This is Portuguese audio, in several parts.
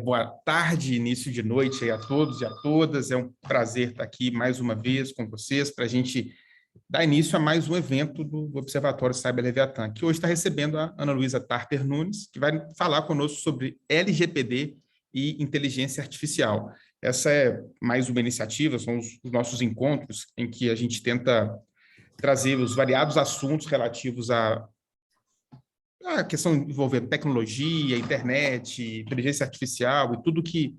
Boa tarde, início de noite aí a todos e a todas. É um prazer estar aqui mais uma vez com vocês para a gente dar início a mais um evento do Observatório Cyber Leviatã, que hoje está recebendo a Ana Luísa Tarper Nunes, que vai falar conosco sobre LGPD e inteligência artificial. Essa é mais uma iniciativa, são os nossos encontros em que a gente tenta trazer os variados assuntos relativos a questão envolvendo tecnologia, internet, inteligência artificial e tudo que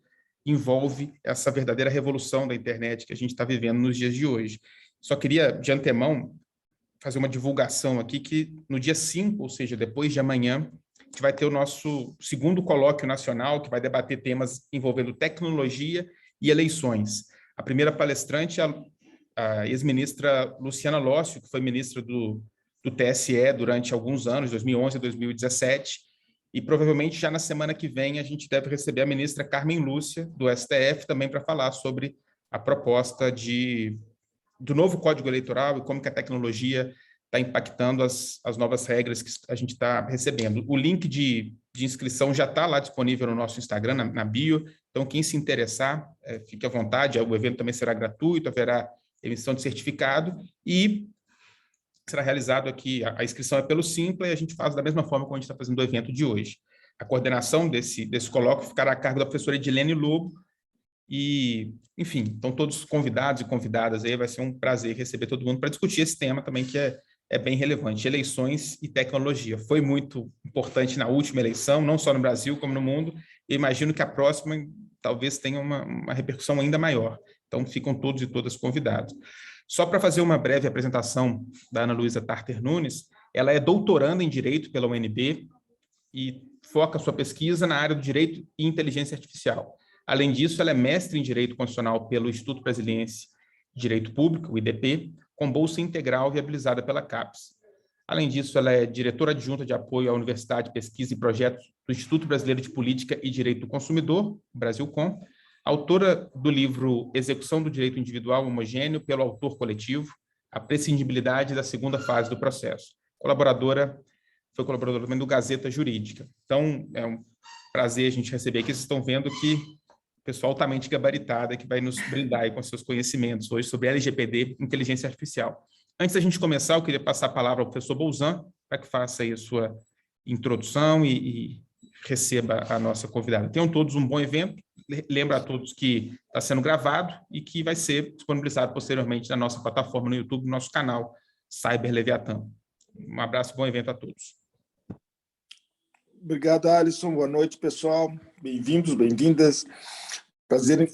envolve essa verdadeira revolução da internet que a gente está vivendo nos dias de hoje. Só queria, de antemão, fazer uma divulgação aqui que no dia 5, ou seja, depois de amanhã, a gente vai ter o nosso segundo colóquio nacional, que vai debater temas envolvendo tecnologia e eleições. A primeira palestrante é a ex-ministra Luciana Lócio, que foi ministra do TSE durante alguns anos, 2011 a 2017, e provavelmente já na semana que vem a gente deve receber a ministra Carmen Lúcia, do STF, também para falar sobre a proposta do novo Código Eleitoral e como que a tecnologia está impactando as novas regras que a gente está recebendo. O link de inscrição já está lá disponível no nosso Instagram, na bio, então quem se interessar, fique à vontade, o evento também será gratuito, haverá emissão de certificado e será realizado aqui, a inscrição é pelo Simpla e a gente faz da mesma forma como a gente está fazendo o evento de hoje. A coordenação desse colóquio ficará a cargo da professora Edilene Lobo e, enfim, estão todos convidados e convidadas aí, vai ser um prazer receber todo mundo para discutir esse tema também que é bem relevante, eleições e tecnologia. Foi muito importante na última eleição, não só no Brasil como no mundo, e imagino que a próxima talvez tenha uma repercussão ainda maior. Então, ficam todos e todas convidados. Só para fazer uma breve apresentação da Ana Luísa Tarper Nunes, ela é doutoranda em Direito pela UNB e foca sua pesquisa na área do Direito e Inteligência Artificial. Além disso, ela é mestre em Direito Constitucional pelo Instituto Brasiliense de Direito Público, o IDP, com bolsa integral viabilizada pela CAPES. Além disso, ela é diretora adjunta de apoio à Universidade, Pesquisa e Projetos do Instituto Brasileiro de Política e Direito do Consumidor, Brasilcom, autora do livro Execução do Direito Individual Homogêneo pelo Autor Coletivo, a prescindibilidade da segunda fase do processo. Foi colaboradora também do Gazeta Jurídica. Então, é um prazer a gente receber aqui. Vocês estão vendo que o pessoal altamente gabaritado que vai nos brindar aí com seus conhecimentos hoje sobre LGPD, inteligência artificial. Antes da gente começar, eu queria passar a palavra ao professor Bolzan, para que faça aí a sua introdução e receba a nossa convidada. Tenham todos um bom evento. Lembro a todos que está sendo gravado e que vai ser disponibilizado posteriormente na nossa plataforma no YouTube, no nosso canal Cyber Leviatã. Um abraço, bom evento a todos. Obrigado, Alisson. Boa noite, pessoal. Bem-vindos, bem-vindas. Prazer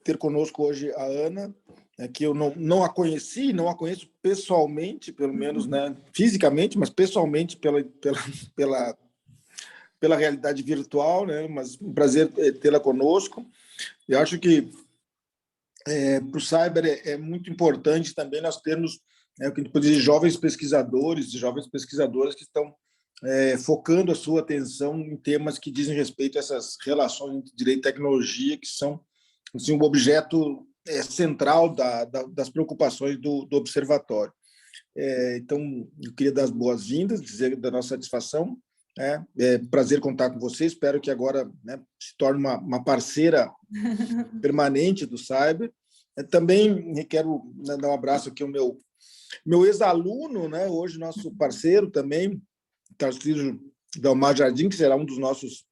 ter conosco hoje a Ana, que eu não a conheci, não a conheço pessoalmente, pelo menos, né, fisicamente, mas pessoalmente pela realidade virtual, né? Mas um prazer tê-la conosco. Eu acho que para o cyber é muito importante também nós termos o que a gente pode dizer, jovens pesquisadores e jovens pesquisadoras que estão focando a sua atenção em temas que dizem respeito a essas relações entre direito e tecnologia, que são assim, um objeto central das preocupações do observatório. Então, eu queria dar as boas-vindas, dizer da nossa satisfação. É prazer contar com você. Espero que agora, né, se torne uma parceira permanente do Cyber. Também quero dar um abraço aqui ao meu ex-aluno, né, hoje nosso parceiro também, Tarcísio Dalmar Jardim, que será um dos nossos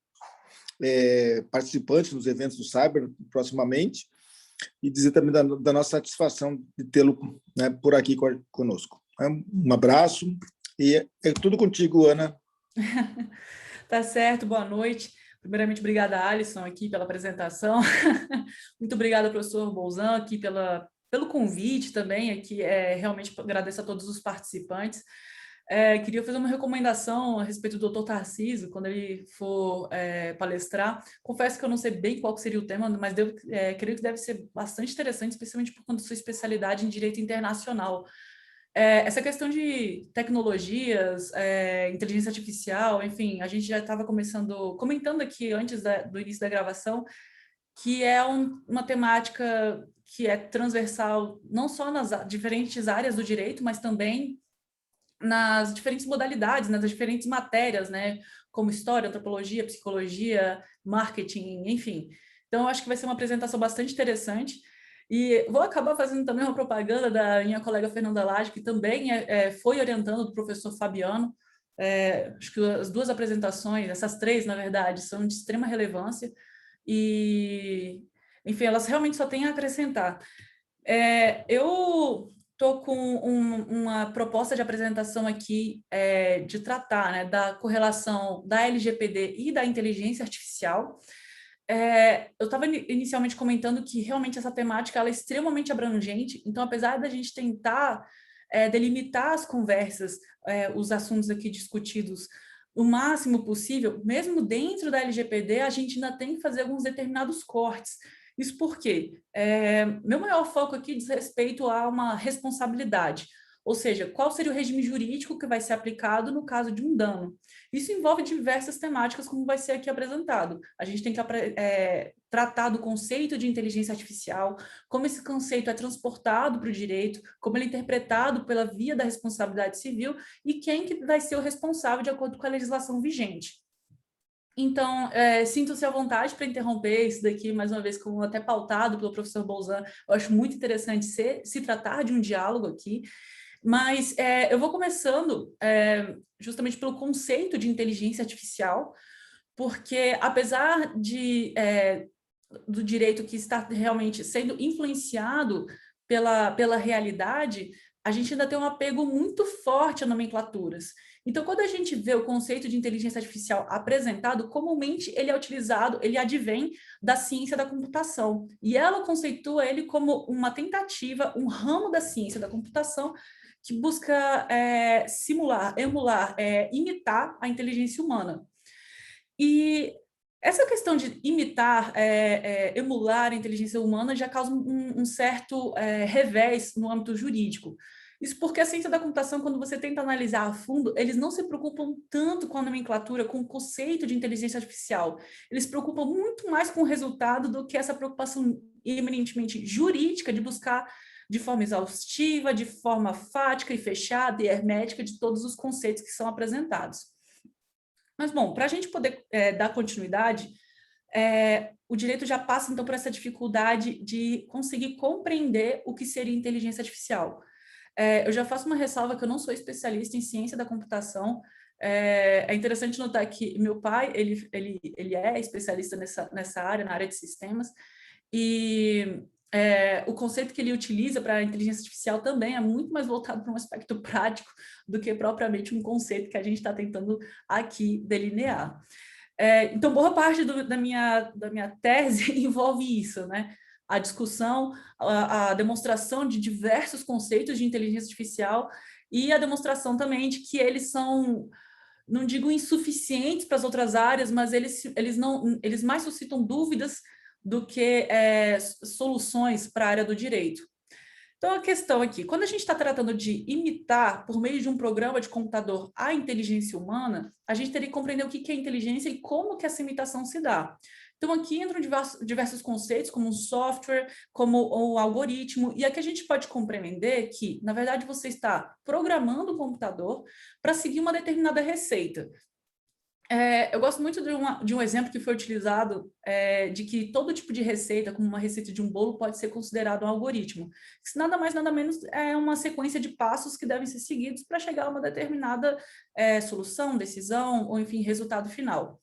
participantes nos eventos do Cyber proximamente, e dizer também da nossa satisfação de tê-lo, né, por aqui conosco. Um abraço e é tudo contigo, Ana. Tá certo, boa noite. Primeiramente, obrigada, Alisson, aqui pela apresentação. Muito obrigada, professor Bolzan, aqui pelo convite também. Aqui, realmente agradeço a todos os participantes. Queria fazer uma recomendação a respeito do Dr. Tarcísio, quando ele for palestrar. Confesso que eu não sei bem qual seria o tema, mas creio que deve ser bastante interessante, especialmente por conta da sua especialidade em direito internacional. Essa questão de tecnologias, inteligência artificial, enfim, a gente já estava comentando aqui antes do início da gravação, que é uma temática que é transversal não só nas diferentes áreas do direito, mas também nas diferentes modalidades, nas diferentes matérias, né? como história, antropologia, psicologia, marketing, enfim. Então, eu acho que vai ser uma apresentação bastante interessante. E vou acabar fazendo também uma propaganda da minha colega Fernanda Lage, que também foi orientando do professor Fabiano. Acho que as duas apresentações, essas três, na verdade, são de extrema relevância. E, enfim, elas realmente só têm a acrescentar. Eu estou com uma proposta de apresentação aqui de tratar, né, da correlação da LGPD e da inteligência artificial. Eu estava inicialmente comentando que realmente essa temática ela é extremamente abrangente, então apesar da gente tentar delimitar as conversas, os assuntos aqui discutidos o máximo possível, mesmo dentro da LGPD, a gente ainda tem que fazer alguns determinados cortes. Isso porque meu maior foco aqui diz respeito a uma responsabilidade, ou seja, qual seria o regime jurídico que vai ser aplicado no caso de um dano. Isso envolve diversas temáticas, como vai ser aqui apresentado. A gente tem que tratar do conceito de inteligência artificial, como esse conceito é transportado para o direito, como ele é interpretado pela via da responsabilidade civil e quem que vai ser o responsável de acordo com a legislação vigente. Então, sinto-se à vontade para interromper isso daqui, mais uma vez, como até pautado pelo professor Bolzan. Eu acho muito interessante se tratar de um diálogo aqui. Mas eu vou começando justamente pelo conceito de inteligência artificial, porque apesar do direito que está realmente sendo influenciado pela realidade, a gente ainda tem um apego muito forte a nomenclaturas. Então, quando a gente vê o conceito de inteligência artificial apresentado, comumente ele é utilizado, ele advém da ciência da computação. E ela conceitua ele como uma tentativa, um ramo da ciência da computação que busca simular, emular, imitar a inteligência humana. E essa questão de imitar, emular a inteligência humana já causa um certo revés no âmbito jurídico. Isso porque a ciência da computação, quando você tenta analisar a fundo, eles não se preocupam tanto com a nomenclatura, com o conceito de inteligência artificial. Eles se preocupam muito mais com o resultado do que essa preocupação eminentemente jurídica de buscar de forma exaustiva, de forma fática e fechada e hermética de todos os conceitos que são apresentados. Mas, bom, para a gente poder dar continuidade, o direito já passa, então, por essa dificuldade de conseguir compreender o que seria inteligência artificial. Eu já faço uma ressalva que eu não sou especialista em ciência da computação. É interessante notar que meu pai, ele é especialista nessa área, na área de sistemas, e o conceito que ele utiliza para a inteligência artificial também é muito mais voltado para um aspecto prático do que propriamente um conceito que a gente está tentando aqui delinear. Então, boa parte da minha tese envolve isso, né? A discussão, a demonstração de diversos conceitos de inteligência artificial e a demonstração também de que eles são, não digo insuficientes para as outras áreas, mas eles mais suscitam dúvidas do que soluções para a área do direito. Então, a questão aqui, quando a gente está tratando de imitar, por meio de um programa de computador, a inteligência humana, a gente teria que compreender o que é inteligência e como que essa imitação se dá. Então, aqui entram diversos conceitos, como um software, como o algoritmo, e aqui a gente pode compreender que, na verdade, você está programando o computador para seguir uma determinada receita. Eu gosto muito de um exemplo que foi utilizado de que todo tipo de receita, como uma receita de um bolo, pode ser considerado um algoritmo. Isso nada mais, nada menos é uma sequência de passos que devem ser seguidos para chegar a uma determinada solução, decisão, ou enfim, resultado final.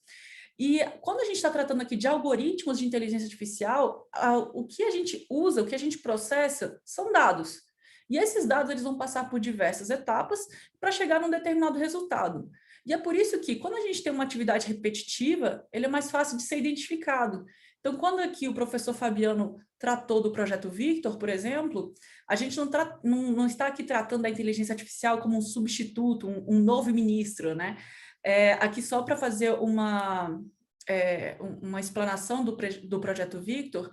E quando a gente está tratando aqui de algoritmos de inteligência artificial, o que a gente usa, o que a gente processa, são dados. E esses dados eles vão passar por diversas etapas para chegar num determinado resultado. E é por isso que, quando a gente tem uma atividade repetitiva, ele é mais fácil de ser identificado. Então, quando aqui o professor Fabiano tratou do projeto Victor, por exemplo, a gente não está aqui tratando da inteligência artificial como um substituto, um novo ministro, né? Aqui só para fazer uma explanação do projeto Victor,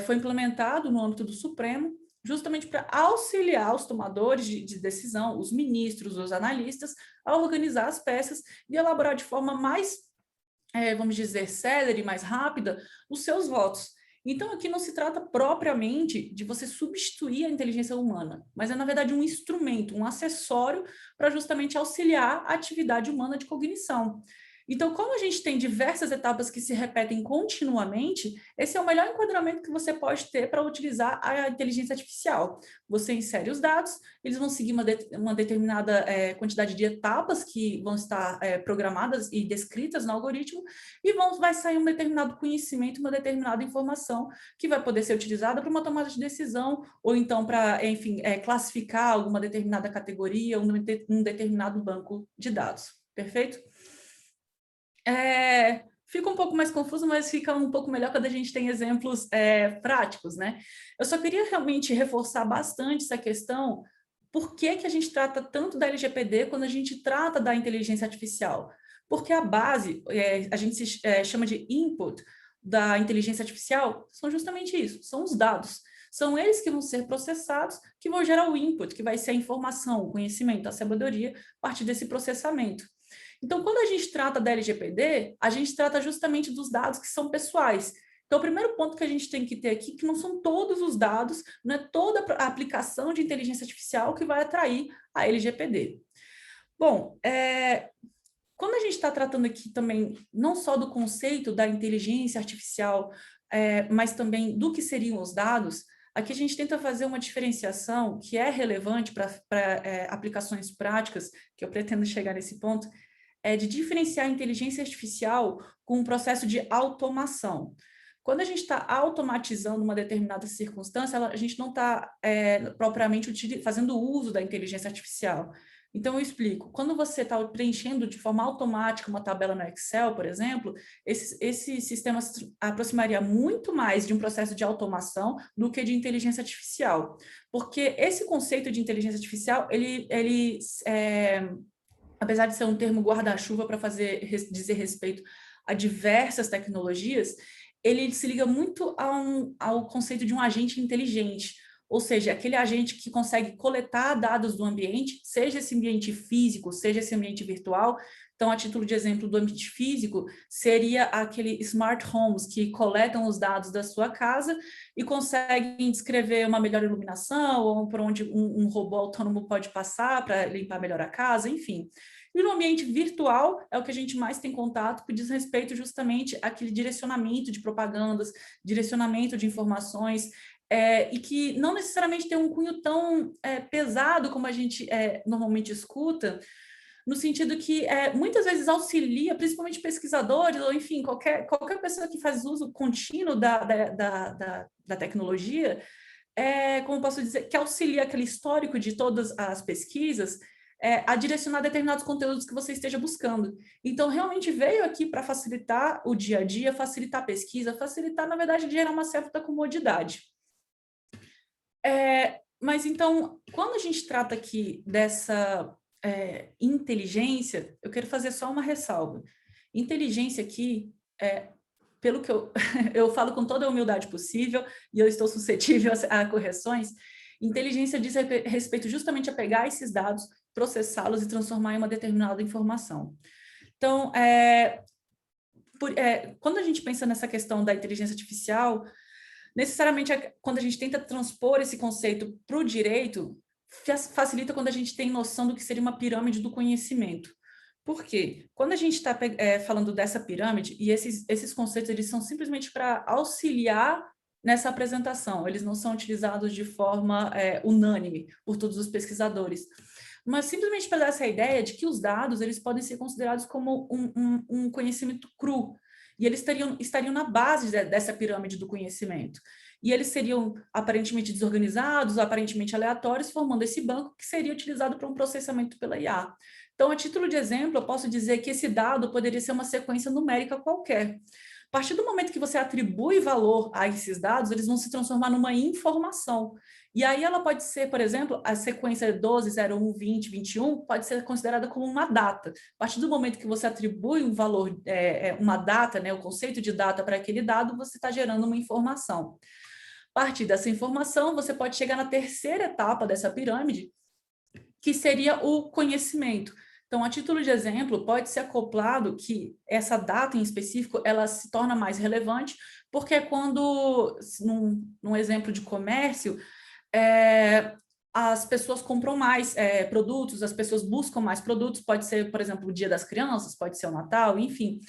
foi implementado no âmbito do Supremo, justamente para auxiliar os tomadores de decisão, os ministros, os analistas, a organizar as peças e elaborar de forma mais, vamos dizer, célere, mais rápida, os seus votos. Então, aqui não se trata propriamente de você substituir a inteligência humana, mas é, na verdade, um instrumento, um acessório para justamente auxiliar a atividade humana de cognição. Então, como a gente tem diversas etapas que se repetem continuamente, esse é o melhor enquadramento que você pode ter para utilizar a inteligência artificial. Você insere os dados, eles vão seguir uma determinada quantidade de etapas que vão estar programadas e descritas no algoritmo, e vai sair um determinado conhecimento, uma determinada informação que vai poder ser utilizada para uma tomada de decisão, ou então para, enfim, classificar alguma determinada categoria, um determinado banco de dados. Perfeito? Fica um pouco mais confuso, mas fica um pouco melhor quando a gente tem exemplos práticos, né? Eu só queria realmente reforçar bastante essa questão, por que a gente trata tanto da LGPD quando a gente trata da inteligência artificial? Porque a base, a gente chama de input da inteligência artificial, são justamente isso, são os dados. São eles que vão ser processados, que vão gerar o input, que vai ser a informação, o conhecimento, a sabedoria, a partir desse processamento. Então, quando a gente trata da LGPD, a gente trata justamente dos dados que são pessoais. Então, o primeiro ponto que a gente tem que ter aqui é que não são todos os dados, não é toda a aplicação de inteligência artificial que vai atrair a LGPD. Bom, quando a gente está tratando aqui também, não só do conceito da inteligência artificial, mas também do que seriam os dados, aqui a gente tenta fazer uma diferenciação que é relevante para aplicações práticas, que eu pretendo chegar nesse ponto, de diferenciar a inteligência artificial com um processo de automação. Quando a gente está automatizando uma determinada circunstância, a gente não está propriamente fazendo uso da inteligência artificial. Então, eu explico. Quando você está preenchendo de forma automática uma tabela no Excel, por exemplo, esse sistema se aproximaria muito mais de um processo de automação do que de inteligência artificial. Porque esse conceito de inteligência artificial, apesar de ser um termo guarda-chuva para dizer respeito a diversas tecnologias, ele se liga muito ao conceito de um agente inteligente, ou seja, aquele agente que consegue coletar dados do ambiente, seja esse ambiente físico, seja esse ambiente virtual. Então, a título de exemplo do ambiente físico, seria aquele smart homes que coletam os dados da sua casa e conseguem descrever uma melhor iluminação, ou por onde um robô autônomo pode passar para limpar melhor a casa, enfim. E no ambiente virtual é o que a gente mais tem contato, que diz respeito justamente àquele direcionamento de propagandas, direcionamento de informações, e que não necessariamente tem um cunho tão pesado como a gente normalmente escuta, no sentido que muitas vezes auxilia, principalmente pesquisadores, ou enfim, qualquer pessoa que faz uso contínuo da tecnologia, como posso dizer, que auxilia aquele histórico de todas as pesquisas, a direcionar determinados conteúdos que você esteja buscando. Então, realmente veio aqui para facilitar o dia a dia, facilitar a pesquisa, facilitar, na verdade, gerar uma certa comodidade. Mas, então, quando a gente trata aqui dessa inteligência, eu quero fazer só uma ressalva. Inteligência aqui, pelo que eu falo com toda a humildade possível, e eu estou suscetível a correções, inteligência diz respeito justamente a pegar esses dados, processá-los e transformar em uma determinada informação. Então, quando a gente pensa nessa questão da inteligência artificial, necessariamente, quando a gente tenta transpor esse conceito para o direito, facilita quando a gente tem noção do que seria uma pirâmide do conhecimento. Por quê? Quando a gente está falando dessa pirâmide, e esses conceitos eles são simplesmente para auxiliar nessa apresentação, eles não são utilizados de forma unânime por todos os pesquisadores, mas simplesmente para dar essa ideia de que os dados eles podem ser considerados como um conhecimento cru, e eles estariam na base dessa pirâmide do conhecimento. E eles seriam aparentemente desorganizados, aparentemente aleatórios, formando esse banco que seria utilizado para um processamento pela IA. Então, a título de exemplo, eu posso dizer que esse dado poderia ser uma sequência numérica qualquer. A partir do momento que você atribui valor a esses dados, eles vão se transformar numa informação. E aí ela pode ser, por exemplo, a sequência 12, 01, 20, 21, pode ser considerada como uma data. A partir do momento que você atribui um valor, uma data, né, o conceito de data para aquele dado, você está gerando uma informação. A partir dessa informação, você pode chegar na terceira etapa dessa pirâmide, que seria o conhecimento. Então, a título de exemplo, pode ser acoplado que essa data em específico, ela se torna mais relevante, porque quando, num exemplo de comércio, as pessoas compram mais produtos, as pessoas buscam mais produtos, pode ser, por exemplo, o Dia das Crianças, pode ser o Natal, enfim.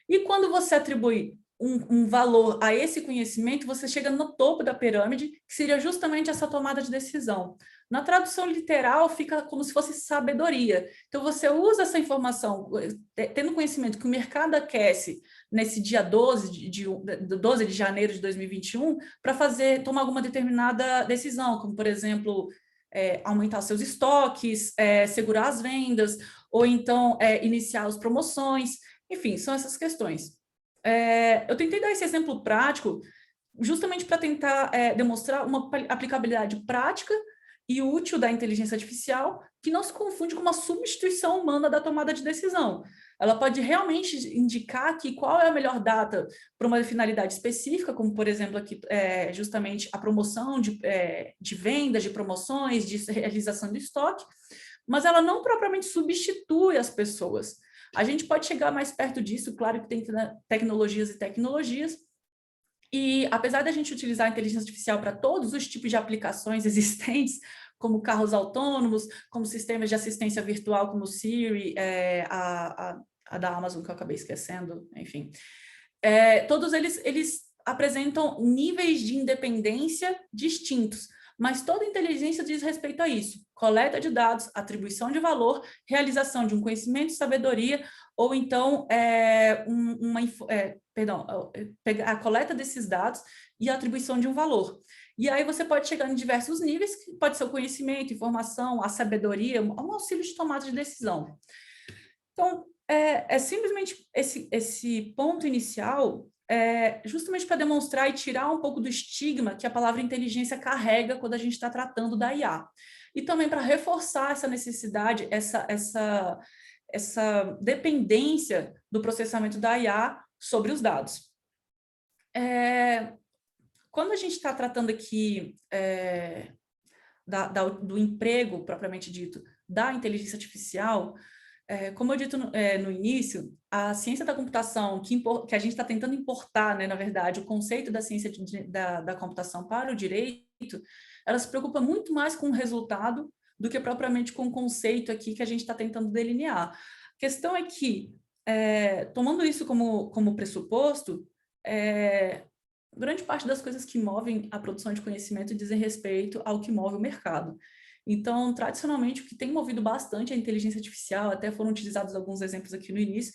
E quando você atribui um valor a esse conhecimento, você chega no topo da pirâmide, que seria justamente essa tomada de decisão. Na tradução literal, fica como se fosse sabedoria. Então, você usa essa informação, tendo conhecimento que o mercado aquece nesse dia 12 de janeiro de 2021, para tomar alguma determinada decisão, como, por exemplo, aumentar os seus estoques, segurar as vendas, ou então iniciar as promoções. Enfim, são essas questões. Eu tentei dar esse exemplo prático justamente para tentar demonstrar uma aplicabilidade prática e útil da inteligência artificial que não se confunde com uma substituição humana da tomada de decisão. Ela pode realmente indicar aqui qual é a melhor data para uma finalidade específica, como, por exemplo, aqui justamente a promoção de vendas, de promoções, de realização do estoque, mas ela não propriamente substitui as pessoas. A gente pode chegar mais perto disso, claro que tem tecnologias e tecnologias, e apesar da gente utilizar a inteligência artificial para todos os tipos de aplicações existentes, como carros autônomos, como sistemas de assistência virtual, como o Siri, a da Amazon, que eu acabei esquecendo, enfim. Todos eles apresentam níveis de independência distintos, mas toda inteligência diz respeito a isso: coleta de dados, atribuição de valor, realização de um conhecimento e sabedoria, ou então a coleta desses dados e a atribuição de um valor. E aí você pode chegar em diversos níveis, que pode ser o conhecimento, informação, a sabedoria, um auxílio de tomada de decisão. Então, simplesmente esse ponto inicial justamente para demonstrar e tirar um pouco do estigma que a palavra inteligência carrega quando a gente está tratando da IA. E também para reforçar essa necessidade, essa dependência do processamento da IA sobre os dados. Quando a gente está tratando aqui do emprego, propriamente dito, da inteligência artificial, como eu dito no início, a ciência da computação, que a gente está tentando importar, né, na verdade, o conceito da ciência da computação para o direito, ela se preocupa muito mais com o resultado do que propriamente com o conceito aqui que a gente está tentando delinear. A questão é que, tomando isso como pressuposto, grande parte das coisas que movem a produção de conhecimento dizem respeito ao que move o mercado. Então, tradicionalmente, o que tem movido bastante a inteligência artificial, até foram utilizados alguns exemplos aqui no início,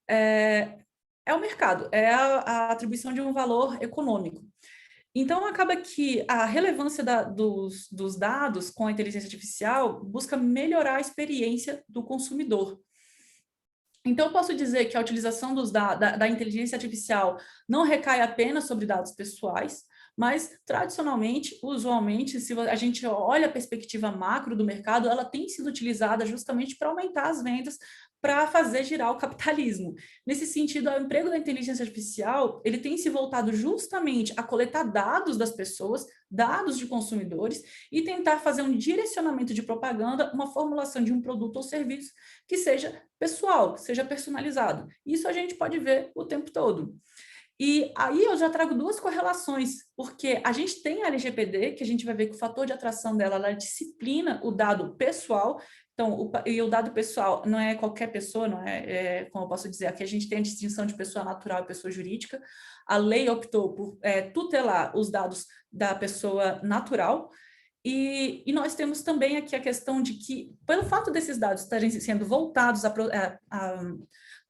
é o mercado, é a atribuição de um valor econômico. Então, acaba que a relevância dos dados com a inteligência artificial busca melhorar a experiência do consumidor. Então, eu posso dizer que a utilização da inteligência artificial não recai apenas sobre dados pessoais, mas, tradicionalmente, usualmente, se a gente olha a perspectiva macro do mercado, ela tem sido utilizada justamente para aumentar as vendas, para fazer girar o capitalismo. Nesse sentido, o emprego da inteligência artificial, ele tem se voltado justamente a coletar dados das pessoas, dados de consumidores, e tentar fazer um direcionamento de propaganda, uma formulação de um produto ou serviço que seja pessoal, que seja personalizado. Isso a gente pode ver o tempo todo. E aí eu já trago duas correlações, porque a gente tem a LGPD, que a gente vai ver que o fator de atração dela, ela disciplina o dado pessoal. Então, o dado pessoal não é qualquer pessoa, não como eu posso dizer, aqui a gente tem a distinção de pessoa natural e pessoa jurídica. A lei optou por tutelar os dados da pessoa natural, e nós temos também aqui a questão de que, pelo fato desses dados estarem sendo voltados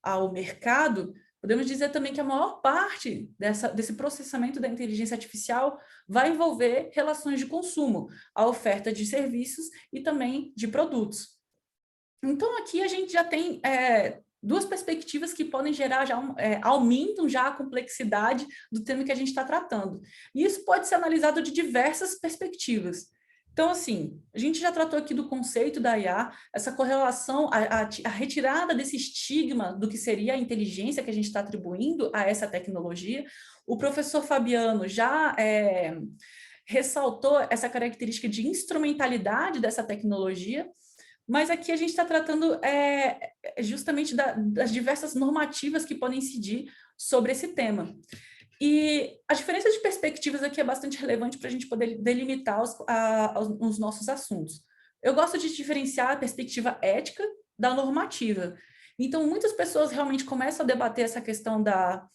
ao mercado, podemos dizer também que a maior parte desse processamento da inteligência artificial vai envolver relações de consumo, a oferta de serviços e também de produtos. Então, aqui a gente já tem duas perspectivas que podem gerar, aumentam já a complexidade do tema que a gente está tratando. E isso pode ser analisado de diversas perspectivas. Então, assim, a gente já tratou aqui do conceito da IA, essa correlação, a retirada desse estigma do que seria a inteligência que a gente está atribuindo a essa tecnologia. O professor Fabiano já ressaltou essa característica de instrumentalidade dessa tecnologia, mas aqui a gente está tratando justamente das diversas normativas que podem incidir sobre esse tema. E a diferença de perspectivas aqui é bastante relevante para a gente poder delimitar os nossos assuntos. Eu gosto de diferenciar a perspectiva ética da normativa. Então, muitas pessoas realmente começam a debater essa questão da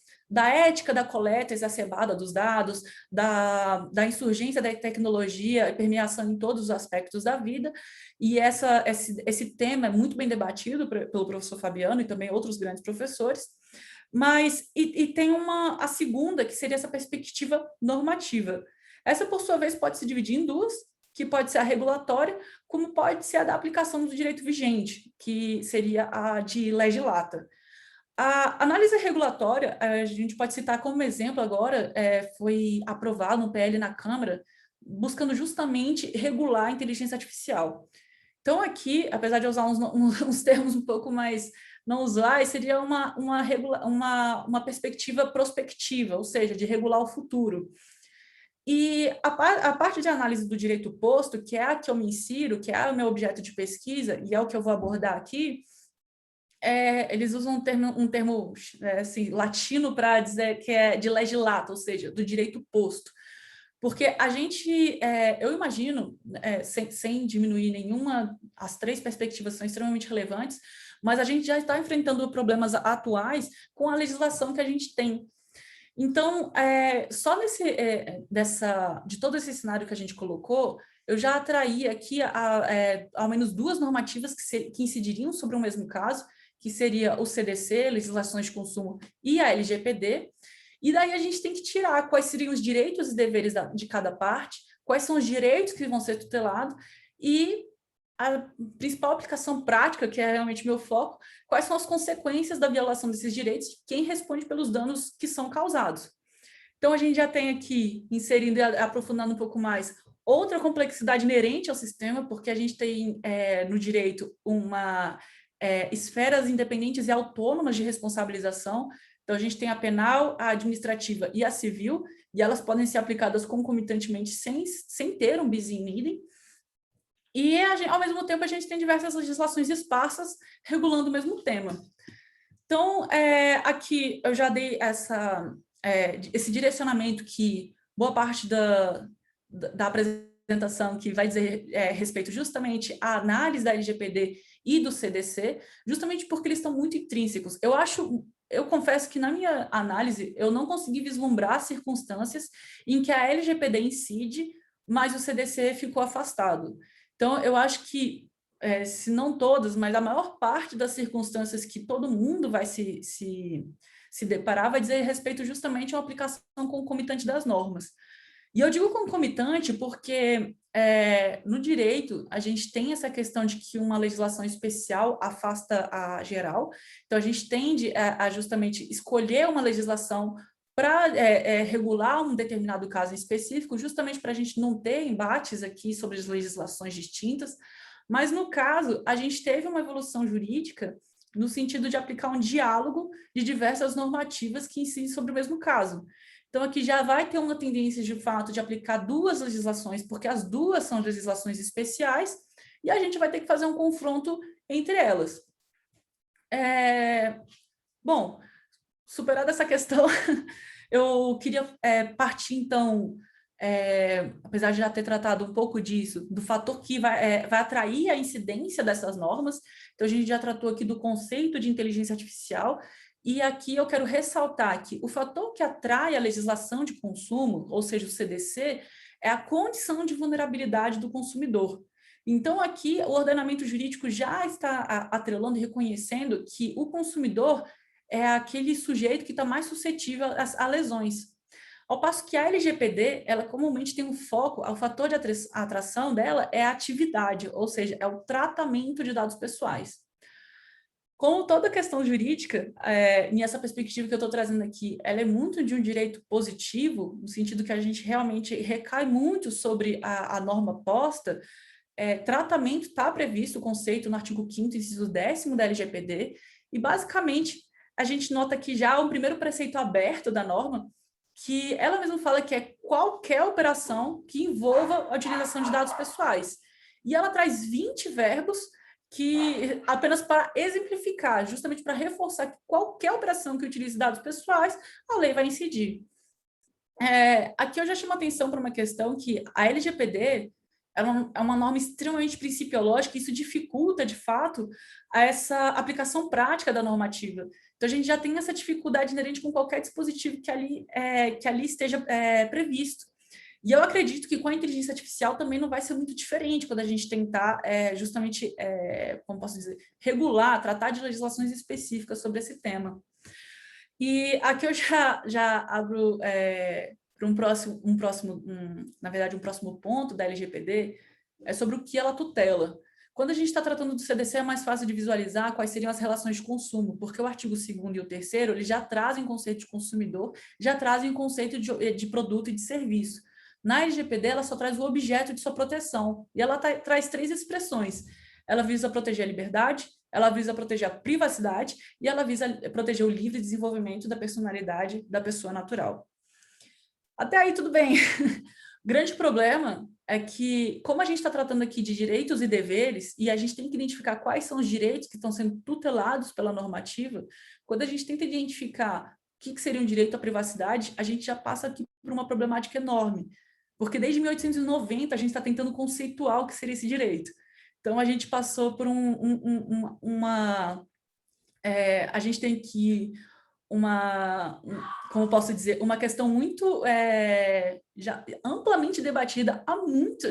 ética da coleta exacerbada dos dados, da insurgência da tecnologia e permeação em todos os aspectos da vida, e esse tema é muito bem debatido pelo professor Fabiano e também outros grandes professores, mas tem a segunda, que seria essa perspectiva normativa. Essa, por sua vez, pode se dividir em duas, que pode ser a regulatória, como pode ser a da aplicação do direito vigente, que seria a de legislata. A análise regulatória, a gente pode citar como exemplo agora, foi aprovado um PL na Câmara, buscando justamente regular a inteligência artificial. Então, aqui, apesar de usar uns termos um pouco mais não usuais, seria uma perspectiva prospectiva, ou seja, de regular o futuro. E a parte de análise do direito posto, que é a que eu me insiro, que é o meu objeto de pesquisa, e é o que eu vou abordar aqui, eles usam um termo assim, latino para dizer que é de legislata, ou seja, do direito posto. Porque a gente, eu imagino, sem diminuir nenhuma, as três perspectivas são extremamente relevantes, mas a gente já está enfrentando problemas atuais com a legislação que a gente tem. Então, só de todo esse cenário que a gente colocou, eu já atraí aqui ao menos duas normativas que incidiriam sobre o mesmo caso, que seria o CDC, Legislações de Consumo, e a LGPD, e daí a gente tem que tirar quais seriam os direitos e deveres de cada parte, quais são os direitos que vão ser tutelados, e a principal aplicação prática, que é realmente meu foco, quais são as consequências da violação desses direitos, quem responde pelos danos que são causados. Então, a gente já tem aqui, inserindo e aprofundando um pouco mais, outra complexidade inerente ao sistema, porque a gente tem no direito esferas independentes e autônomas de responsabilização. Então, a gente tem a penal, a administrativa e a civil, e elas podem ser aplicadas concomitantemente sem ter um bis in idem. E, ao mesmo tempo, a gente tem diversas legislações esparsas regulando o mesmo tema. Então, aqui eu já dei esse direcionamento que boa parte da apresentação que vai dizer respeito justamente à análise da LGPD e do CDC, justamente porque eles estão muito intrínsecos. Eu confesso que na minha análise eu não consegui vislumbrar circunstâncias em que a LGPD incide, mas o CDC ficou afastado. Então, eu acho que, se não todas, mas a maior parte das circunstâncias que todo mundo vai se deparar vai dizer respeito justamente à aplicação concomitante das normas. E eu digo concomitante porque no direito a gente tem essa questão de que uma legislação especial afasta a geral, então a gente tende a justamente escolher uma legislação para regular um determinado caso em específico, justamente para a gente não ter embates aqui sobre as legislações distintas, mas no caso a gente teve uma evolução jurídica no sentido de aplicar um diálogo de diversas normativas que incidem sobre o mesmo caso. Então, aqui já vai ter uma tendência, de fato, de aplicar duas legislações, porque as duas são legislações especiais, e a gente vai ter que fazer um confronto entre elas. Bom, superada essa questão, eu queria partir, então, apesar de já ter tratado um pouco disso, do fator que vai atrair a incidência dessas normas. Então, a gente já tratou aqui do conceito de inteligência artificial, e aqui eu quero ressaltar que o fator que atrai a legislação de consumo, ou seja, o CDC, é a condição de vulnerabilidade do consumidor. Então, aqui, o ordenamento jurídico já está atrelando e reconhecendo que o consumidor é aquele sujeito que está mais suscetível a lesões. Ao passo que a LGPD, ela comumente tem um foco, o fator de atração dela é a atividade, ou seja, é o tratamento de dados pessoais. Como toda questão jurídica, nessa perspectiva que eu estou trazendo aqui, ela é muito de um direito positivo, no sentido que a gente realmente recai muito sobre a norma posta. Tratamento está previsto, o conceito no artigo 5º, inciso 10º da LGPD, e basicamente a gente nota que já há um primeiro preceito aberto da norma, que ela mesma fala que é qualquer operação que envolva a utilização de dados pessoais. E ela traz 20 verbos que apenas para exemplificar, justamente para reforçar que qualquer operação que utilize dados pessoais, a lei vai incidir. Aqui eu já chamo a atenção para uma questão que a LGPD é uma norma extremamente principiológica, e isso dificulta, de fato, essa aplicação prática da normativa. Então, a gente já tem essa dificuldade inerente com qualquer dispositivo que ali esteja previsto. E eu acredito que com a inteligência artificial também não vai ser muito diferente quando a gente tentar justamente, como posso dizer, regular, tratar de legislações específicas sobre esse tema. E aqui eu já abro para na verdade, um próximo ponto da LGPD, é sobre o que ela tutela. Quando a gente está tratando do CDC, é mais fácil de visualizar quais seriam as relações de consumo, porque o artigo 2º e o 3º, eles já trazem conceito de consumidor, já trazem conceito de produto e de serviço. Na LGPD, ela só traz o objeto de sua proteção, e ela traz 3 expressões. Ela visa proteger a liberdade, ela visa proteger a privacidade e ela visa proteger o livre desenvolvimento da personalidade da pessoa natural. Até aí, tudo bem. O grande problema é que, como a gente está tratando aqui de direitos e deveres, e a gente tem que identificar quais são os direitos que estão sendo tutelados pela normativa, quando a gente tenta identificar o que seria um direito à privacidade, a gente já passa aqui por uma problemática enorme, porque desde 1890 a gente está tentando conceituar o que seria esse direito. Então, a gente passou por a gente tem que como posso dizer, uma questão muito já amplamente debatida há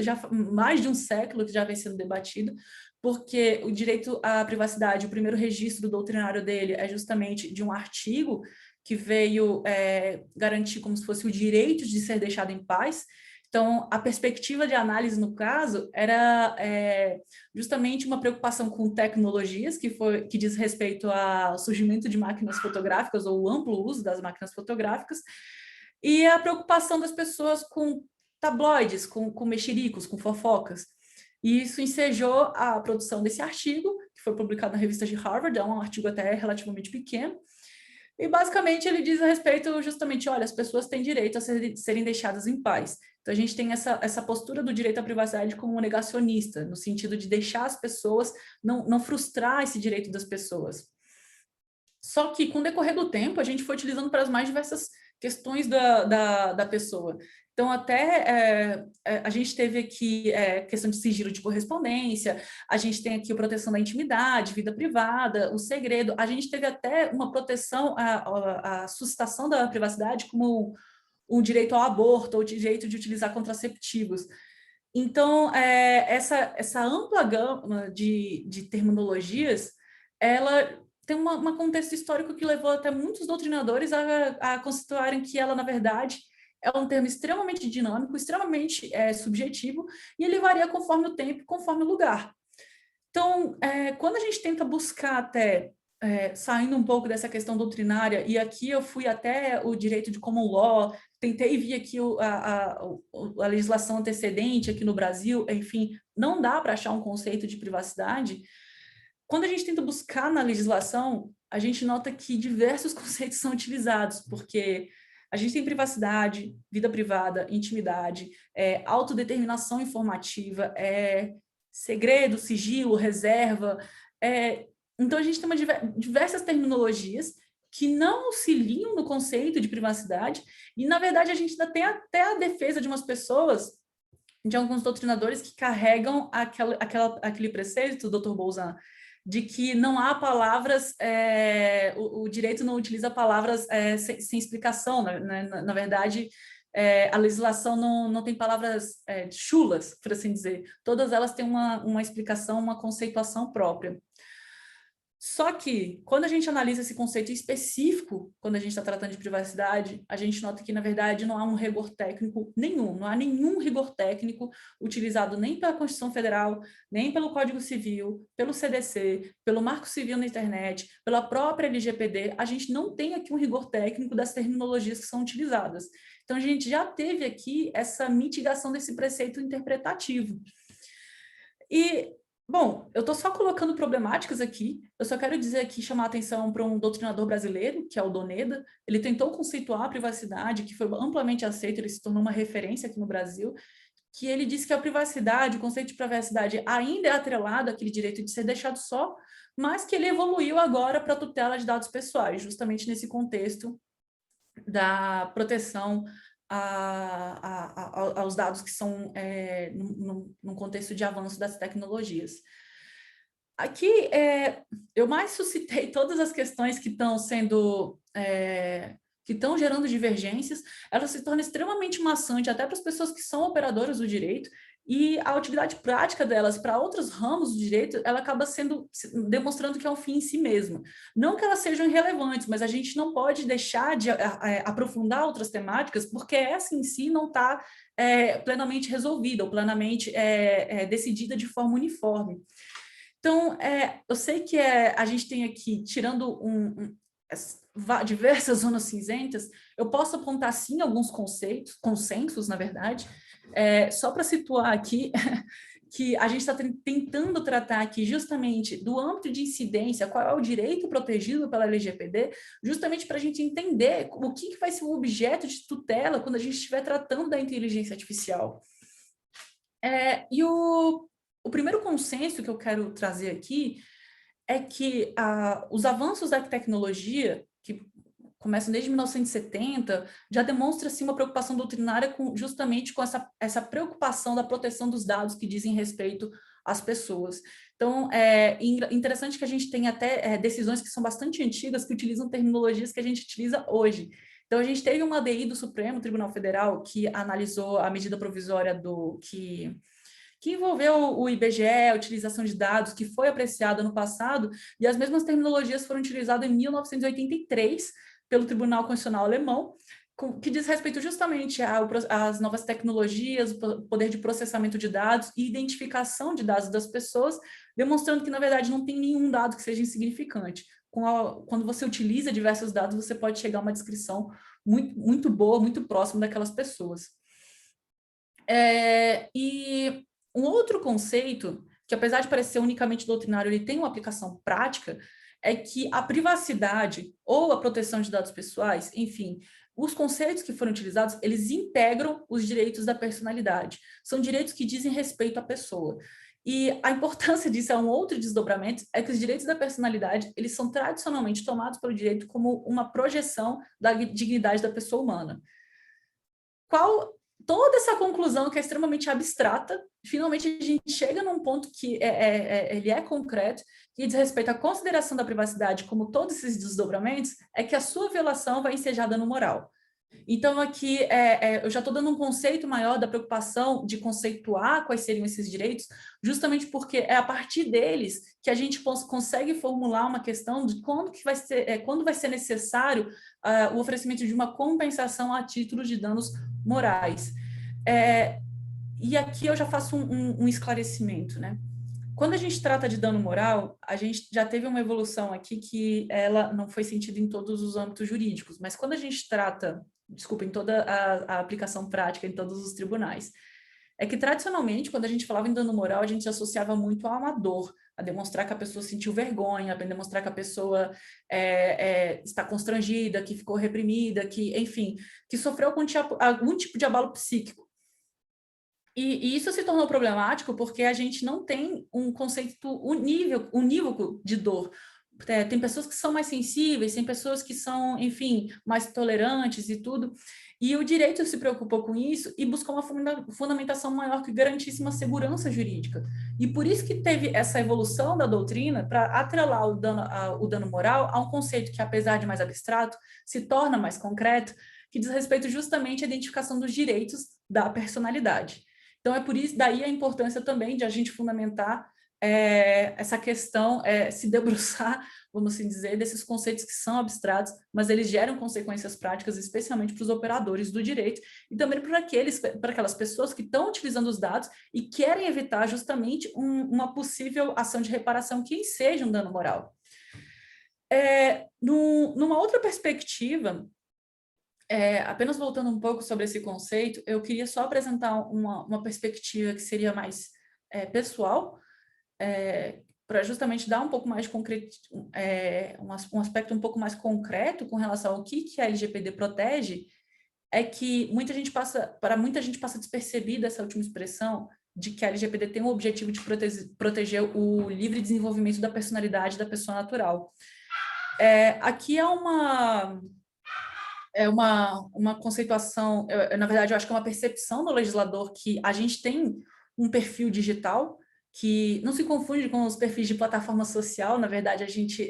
já mais de um século que já vem sendo debatida, porque o direito à privacidade, o primeiro registro doutrinário dele é justamente de um artigo que veio garantir como se fosse o direito de ser deixado em paz. Então, a perspectiva de análise, no caso, era justamente uma preocupação com tecnologias, que diz respeito ao surgimento de máquinas fotográficas, ou o amplo uso das máquinas fotográficas, e a preocupação das pessoas com tabloides, com mexericos, com fofocas. E isso ensejou a produção desse artigo, que foi publicado na revista de Harvard, é um artigo até relativamente pequeno, e basicamente ele diz a respeito justamente, olha, as pessoas têm direito a serem deixadas em paz. Então a gente tem essa postura do direito à privacidade como um negacionista, no sentido de deixar as pessoas, não frustrar esse direito das pessoas. Só que com o decorrer do tempo a gente foi utilizando para as mais diversas questões da pessoa. Então, até a gente teve aqui questão de sigilo de correspondência, a gente tem aqui a proteção da intimidade, vida privada, o segredo, a gente teve até uma proteção, a suscitação da privacidade como o direito ao aborto, ou o direito de utilizar contraceptivos. Então, essa ampla gama de terminologias, ela tem um contexto histórico que levou até muitos doutrinadores a constituírem que ela, na verdade, é um termo extremamente dinâmico, extremamente subjetivo, e ele varia conforme o tempo, conforme o lugar. Então, quando a gente tenta buscar até, saindo um pouco dessa questão doutrinária, e aqui eu fui até o direito de common law, tentei vir aqui a legislação antecedente aqui no Brasil, enfim, não dá para achar um conceito de privacidade. Quando a gente tenta buscar na legislação, a gente nota que diversos conceitos são utilizados, porque a gente tem privacidade, vida privada, intimidade, autodeterminação informativa, segredo, sigilo, reserva. Então, a gente tem diversas terminologias que não auxiliam no conceito de privacidade, e, na verdade, a gente ainda tem até a defesa de umas pessoas, de alguns doutrinadores que carregam aquele preceito, Dr. Bolzan, de que não há palavras, o direito não utiliza palavras sem explicação, na verdade, a legislação não tem palavras chulas, por assim dizer, todas elas têm uma explicação, uma conceituação própria. Só que, quando a gente analisa esse conceito específico, quando a gente está tratando de privacidade, a gente nota que, na verdade, não há um rigor técnico nenhum, não há nenhum rigor técnico utilizado nem pela Constituição Federal, nem pelo Código Civil, pelo CDC, pelo Marco Civil na Internet, pela própria LGPD. A gente não tem aqui um rigor técnico das terminologias que são utilizadas. Então, a gente já teve aqui essa mitigação desse preceito interpretativo. E, bom, eu estou só colocando problemáticas aqui, eu só quero dizer aqui, chamar a atenção para um doutrinador brasileiro, que é o Doneda. Ele tentou conceituar a privacidade, que foi amplamente aceito, ele se tornou uma referência aqui no Brasil, que ele disse que a privacidade, o conceito de privacidade ainda é atrelado àquele direito de ser deixado só, mas que ele evoluiu agora para a tutela de dados pessoais, justamente nesse contexto da proteção aos dados que são num contexto de avanço das tecnologias. Aqui, eu mais suscitei todas as questões que estão gerando divergências. Ela se torna extremamente maçante até para as pessoas que são operadoras do direito, e a utilidade prática delas para outros ramos do direito, ela acaba demonstrando que é um fim em si mesma. Não que elas sejam irrelevantes, mas a gente não pode deixar de aprofundar outras temáticas, porque essa em si não está plenamente resolvida, ou plenamente decidida de forma uniforme. Então, eu sei que a gente tem aqui, tirando diversas zonas cinzentas, eu posso apontar, sim, alguns consensos, na verdade, só para situar aqui que a gente está tentando tratar aqui justamente do âmbito de incidência, qual é o direito protegido pela LGPD, justamente para a gente entender o que vai ser o objeto de tutela quando a gente estiver tratando da inteligência artificial. E o primeiro consenso que eu quero trazer aqui é que os avanços da tecnologia, que começam desde 1970, já demonstra-se uma preocupação doutrinária justamente com essa preocupação da proteção dos dados que dizem respeito às pessoas. Então, é interessante que a gente tenha até decisões que são bastante antigas, que utilizam terminologias que a gente utiliza hoje. Então, a gente teve uma ADI do Supremo Tribunal Federal que analisou a medida provisória que envolveu o IBGE, a utilização de dados, que foi apreciada no passado, e as mesmas terminologias foram utilizadas em 1983 pelo Tribunal Constitucional Alemão, que diz respeito justamente às novas tecnologias, o poder de processamento de dados e identificação de dados das pessoas, demonstrando que, na verdade, não tem nenhum dado que seja insignificante. Quando você utiliza diversos dados, você pode chegar a uma descrição muito, muito boa, muito próxima daquelas pessoas. E um outro conceito, que apesar de parecer unicamente doutrinário, ele tem uma aplicação prática, é que a privacidade ou a proteção de dados pessoais, enfim, os conceitos que foram utilizados, eles integram os direitos da personalidade. São direitos que dizem respeito à pessoa. E a importância disso é um outro desdobramento, é que os direitos da personalidade, eles são tradicionalmente tomados pelo direito como uma projeção da dignidade da pessoa humana. Toda essa conclusão que é extremamente abstrata, finalmente a gente chega num ponto que ele é concreto, que diz respeito à consideração da privacidade, como todos esses desdobramentos, é que a sua violação vai ensejada no moral. Então, aqui, eu já estou dando um conceito maior da preocupação de conceituar quais seriam esses direitos, justamente porque é a partir deles que a gente consegue formular uma questão de quando vai ser necessário o oferecimento de uma compensação a título de danos morais. E aqui eu já faço um esclarecimento, né? Quando a gente trata de dano moral, a gente já teve uma evolução aqui que ela não foi sentida em todos os âmbitos jurídicos, mas quando a gente trata, em toda a aplicação prática em todos os tribunais, é que tradicionalmente, quando a gente falava em dano moral, a gente associava muito a uma dor, a demonstrar que a pessoa sentiu vergonha, a demonstrar que a pessoa está constrangida, que ficou reprimida, que, enfim, que sofreu algum tipo de abalo psíquico. E isso se tornou problemático porque a gente não tem um conceito unívoco de dor. Tem pessoas que são mais sensíveis, tem pessoas que são, enfim, mais tolerantes e tudo. E o direito se preocupou com isso e buscou uma fundamentação maior que garantisse uma segurança jurídica. E por isso que teve essa evolução da doutrina para atrelar o dano moral a um conceito que, apesar de mais abstrato, se torna mais concreto, que diz respeito justamente à identificação dos direitos da personalidade. Então, é por isso, daí a importância também de a gente fundamentar essa questão, se debruçar, vamos assim dizer, desses conceitos que são abstratos, mas eles geram consequências práticas, especialmente para os operadores do direito e também para aquelas pessoas que estão utilizando os dados e querem evitar justamente uma possível ação de reparação que seja um dano moral. Numa outra perspectiva, apenas voltando um pouco sobre esse conceito, eu queria só apresentar uma perspectiva que seria mais pessoal, para justamente dar um pouco mais de um aspecto um pouco mais concreto com relação ao que a LGPD protege, é que muita gente passa despercebida essa última expressão de que a LGPD tem o objetivo de proteger o livre desenvolvimento da personalidade da pessoa natural. Aqui uma conceituação, na verdade, eu acho que é uma percepção do legislador que a gente tem um perfil digital que não se confunde com os perfis de plataforma social. Na verdade, a gente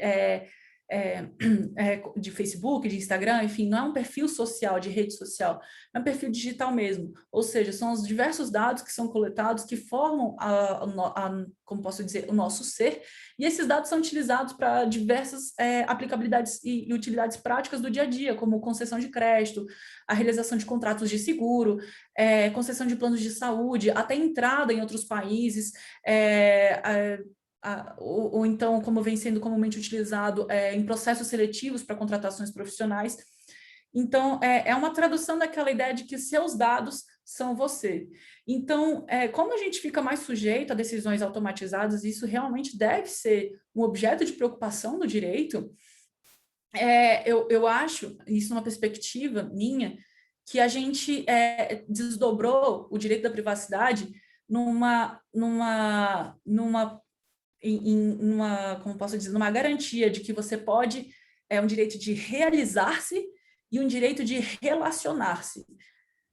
de Facebook, de Instagram, enfim, não é um perfil social, de rede social, é um perfil digital mesmo. Ou seja, são os diversos dados que são coletados que formam, como posso dizer, o nosso ser, e esses dados são utilizados para diversas aplicabilidades e utilidades práticas do dia a dia, como concessão de crédito, a realização de contratos de seguro, concessão de planos de saúde, até entrada em outros países, ou então, como vem sendo comumente utilizado em processos seletivos para contratações profissionais. Então, é uma tradução daquela ideia de que seus dados são você. Então, como a gente fica mais sujeito a decisões automatizadas, isso realmente deve ser um objeto de preocupação do direito, eu acho, isso numa perspectiva minha, que a gente desdobrou o direito da privacidade numa como posso dizer, numa garantia de que você pode, um direito de realizar-se e um direito de relacionar-se.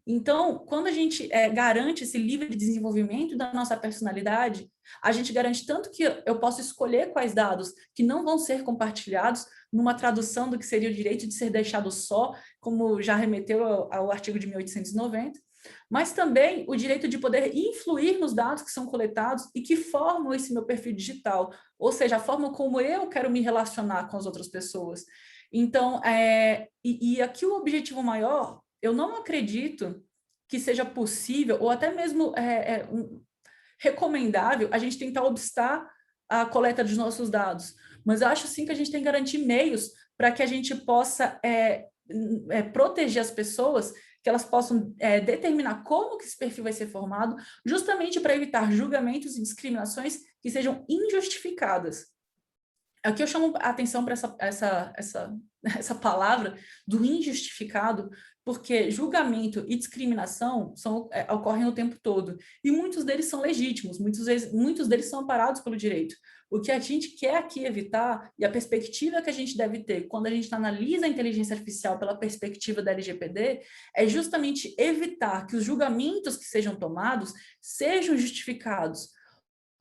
Então, quando a gente garante esse livre desenvolvimento da nossa personalidade, a gente garante tanto que eu posso escolher quais dados que não vão ser compartilhados, numa tradução do que seria o direito de ser deixado só, como já remeteu ao artigo de 1890, mas também o direito de poder influir nos dados que são coletados e que formam esse meu perfil digital, ou seja, a forma como eu quero me relacionar com as outras pessoas. Então, e aqui o objetivo maior, eu não acredito que seja possível, ou até mesmo recomendável, a gente tentar obstar a coleta dos nossos dados, mas eu acho sim que a gente tem que garantir meios para que a gente possa proteger as pessoas, que elas possam determinar como que esse perfil vai ser formado, justamente para evitar julgamentos e discriminações que sejam injustificadas. Aqui eu chamo a atenção para essa palavra do injustificado, porque julgamento e discriminação ocorrem o tempo todo, e muitos deles são legítimos, muitos deles são amparados pelo direito. O que a gente quer aqui evitar, e a perspectiva que a gente deve ter quando a gente analisa a inteligência artificial pela perspectiva da LGPD, é justamente evitar que os julgamentos que sejam tomados sejam justificados.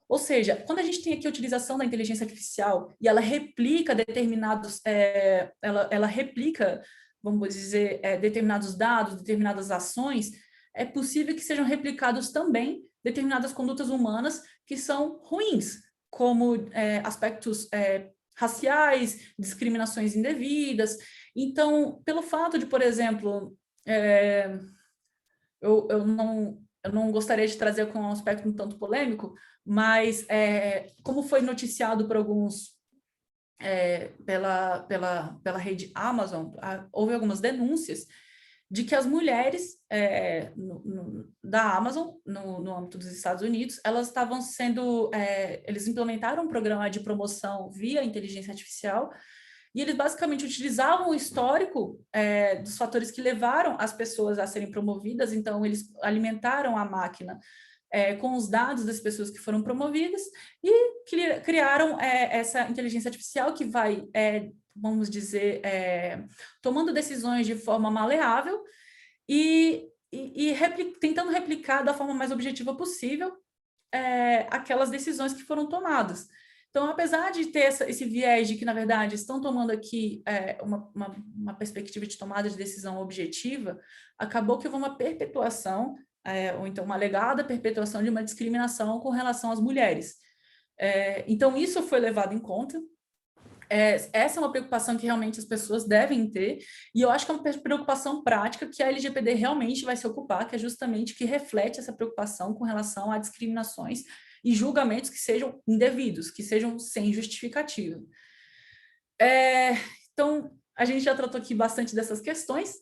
Ou seja, quando a gente tem aqui a utilização da inteligência artificial e ela replica ela replica, vamos dizer, determinados dados, determinadas ações, é possível que sejam replicados também determinadas condutas humanas que são ruins, como aspectos raciais, discriminações indevidas. Então, pelo fato de, por exemplo, eu não gostaria de trazer com um aspecto um tanto polêmico, mas como foi noticiado por alguns pela rede Amazon, houve algumas denúncias de que as mulheres da Amazon, no âmbito dos Estados Unidos, elas estavam sendo, eles implementaram um programa de promoção via inteligência artificial, e eles basicamente utilizavam o histórico dos fatores que levaram as pessoas a serem promovidas. Então eles alimentaram a máquina com os dados das pessoas que foram promovidas e criaram essa inteligência artificial que vai, vamos dizer, tomando decisões de forma maleável e tentando replicar da forma mais objetiva possível aquelas decisões que foram tomadas. Então, apesar de ter esse viés de que, na verdade, estão tomando aqui uma perspectiva de tomada de decisão objetiva, acabou que houve uma perpetuação, ou então uma alegada perpetuação de uma discriminação com relação às mulheres. Então, isso foi levado em conta. Essa é uma preocupação que realmente as pessoas devem ter, e eu acho que é uma preocupação prática que a LGPD realmente vai se ocupar, que é justamente que reflete essa preocupação com relação a discriminações e julgamentos que sejam indevidos, que sejam sem justificativa. Então, a gente já tratou aqui bastante dessas questões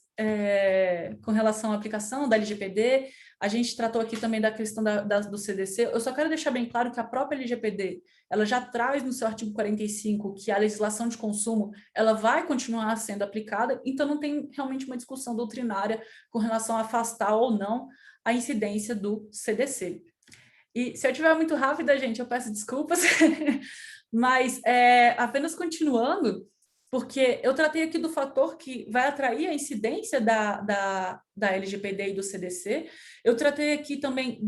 com relação à aplicação da LGPD, a gente tratou aqui também da questão do CDC. Eu só quero deixar bem claro que a própria LGPD, ela já traz no seu artigo 45 que a legislação de consumo, ela vai continuar sendo aplicada, então não tem realmente uma discussão doutrinária com relação a afastar ou não a incidência do CDC. E se eu estiver muito rápida, gente, eu peço desculpas, mas apenas continuando, porque eu tratei aqui do fator que vai atrair a incidência da LGPD e do CDC, eu tratei aqui também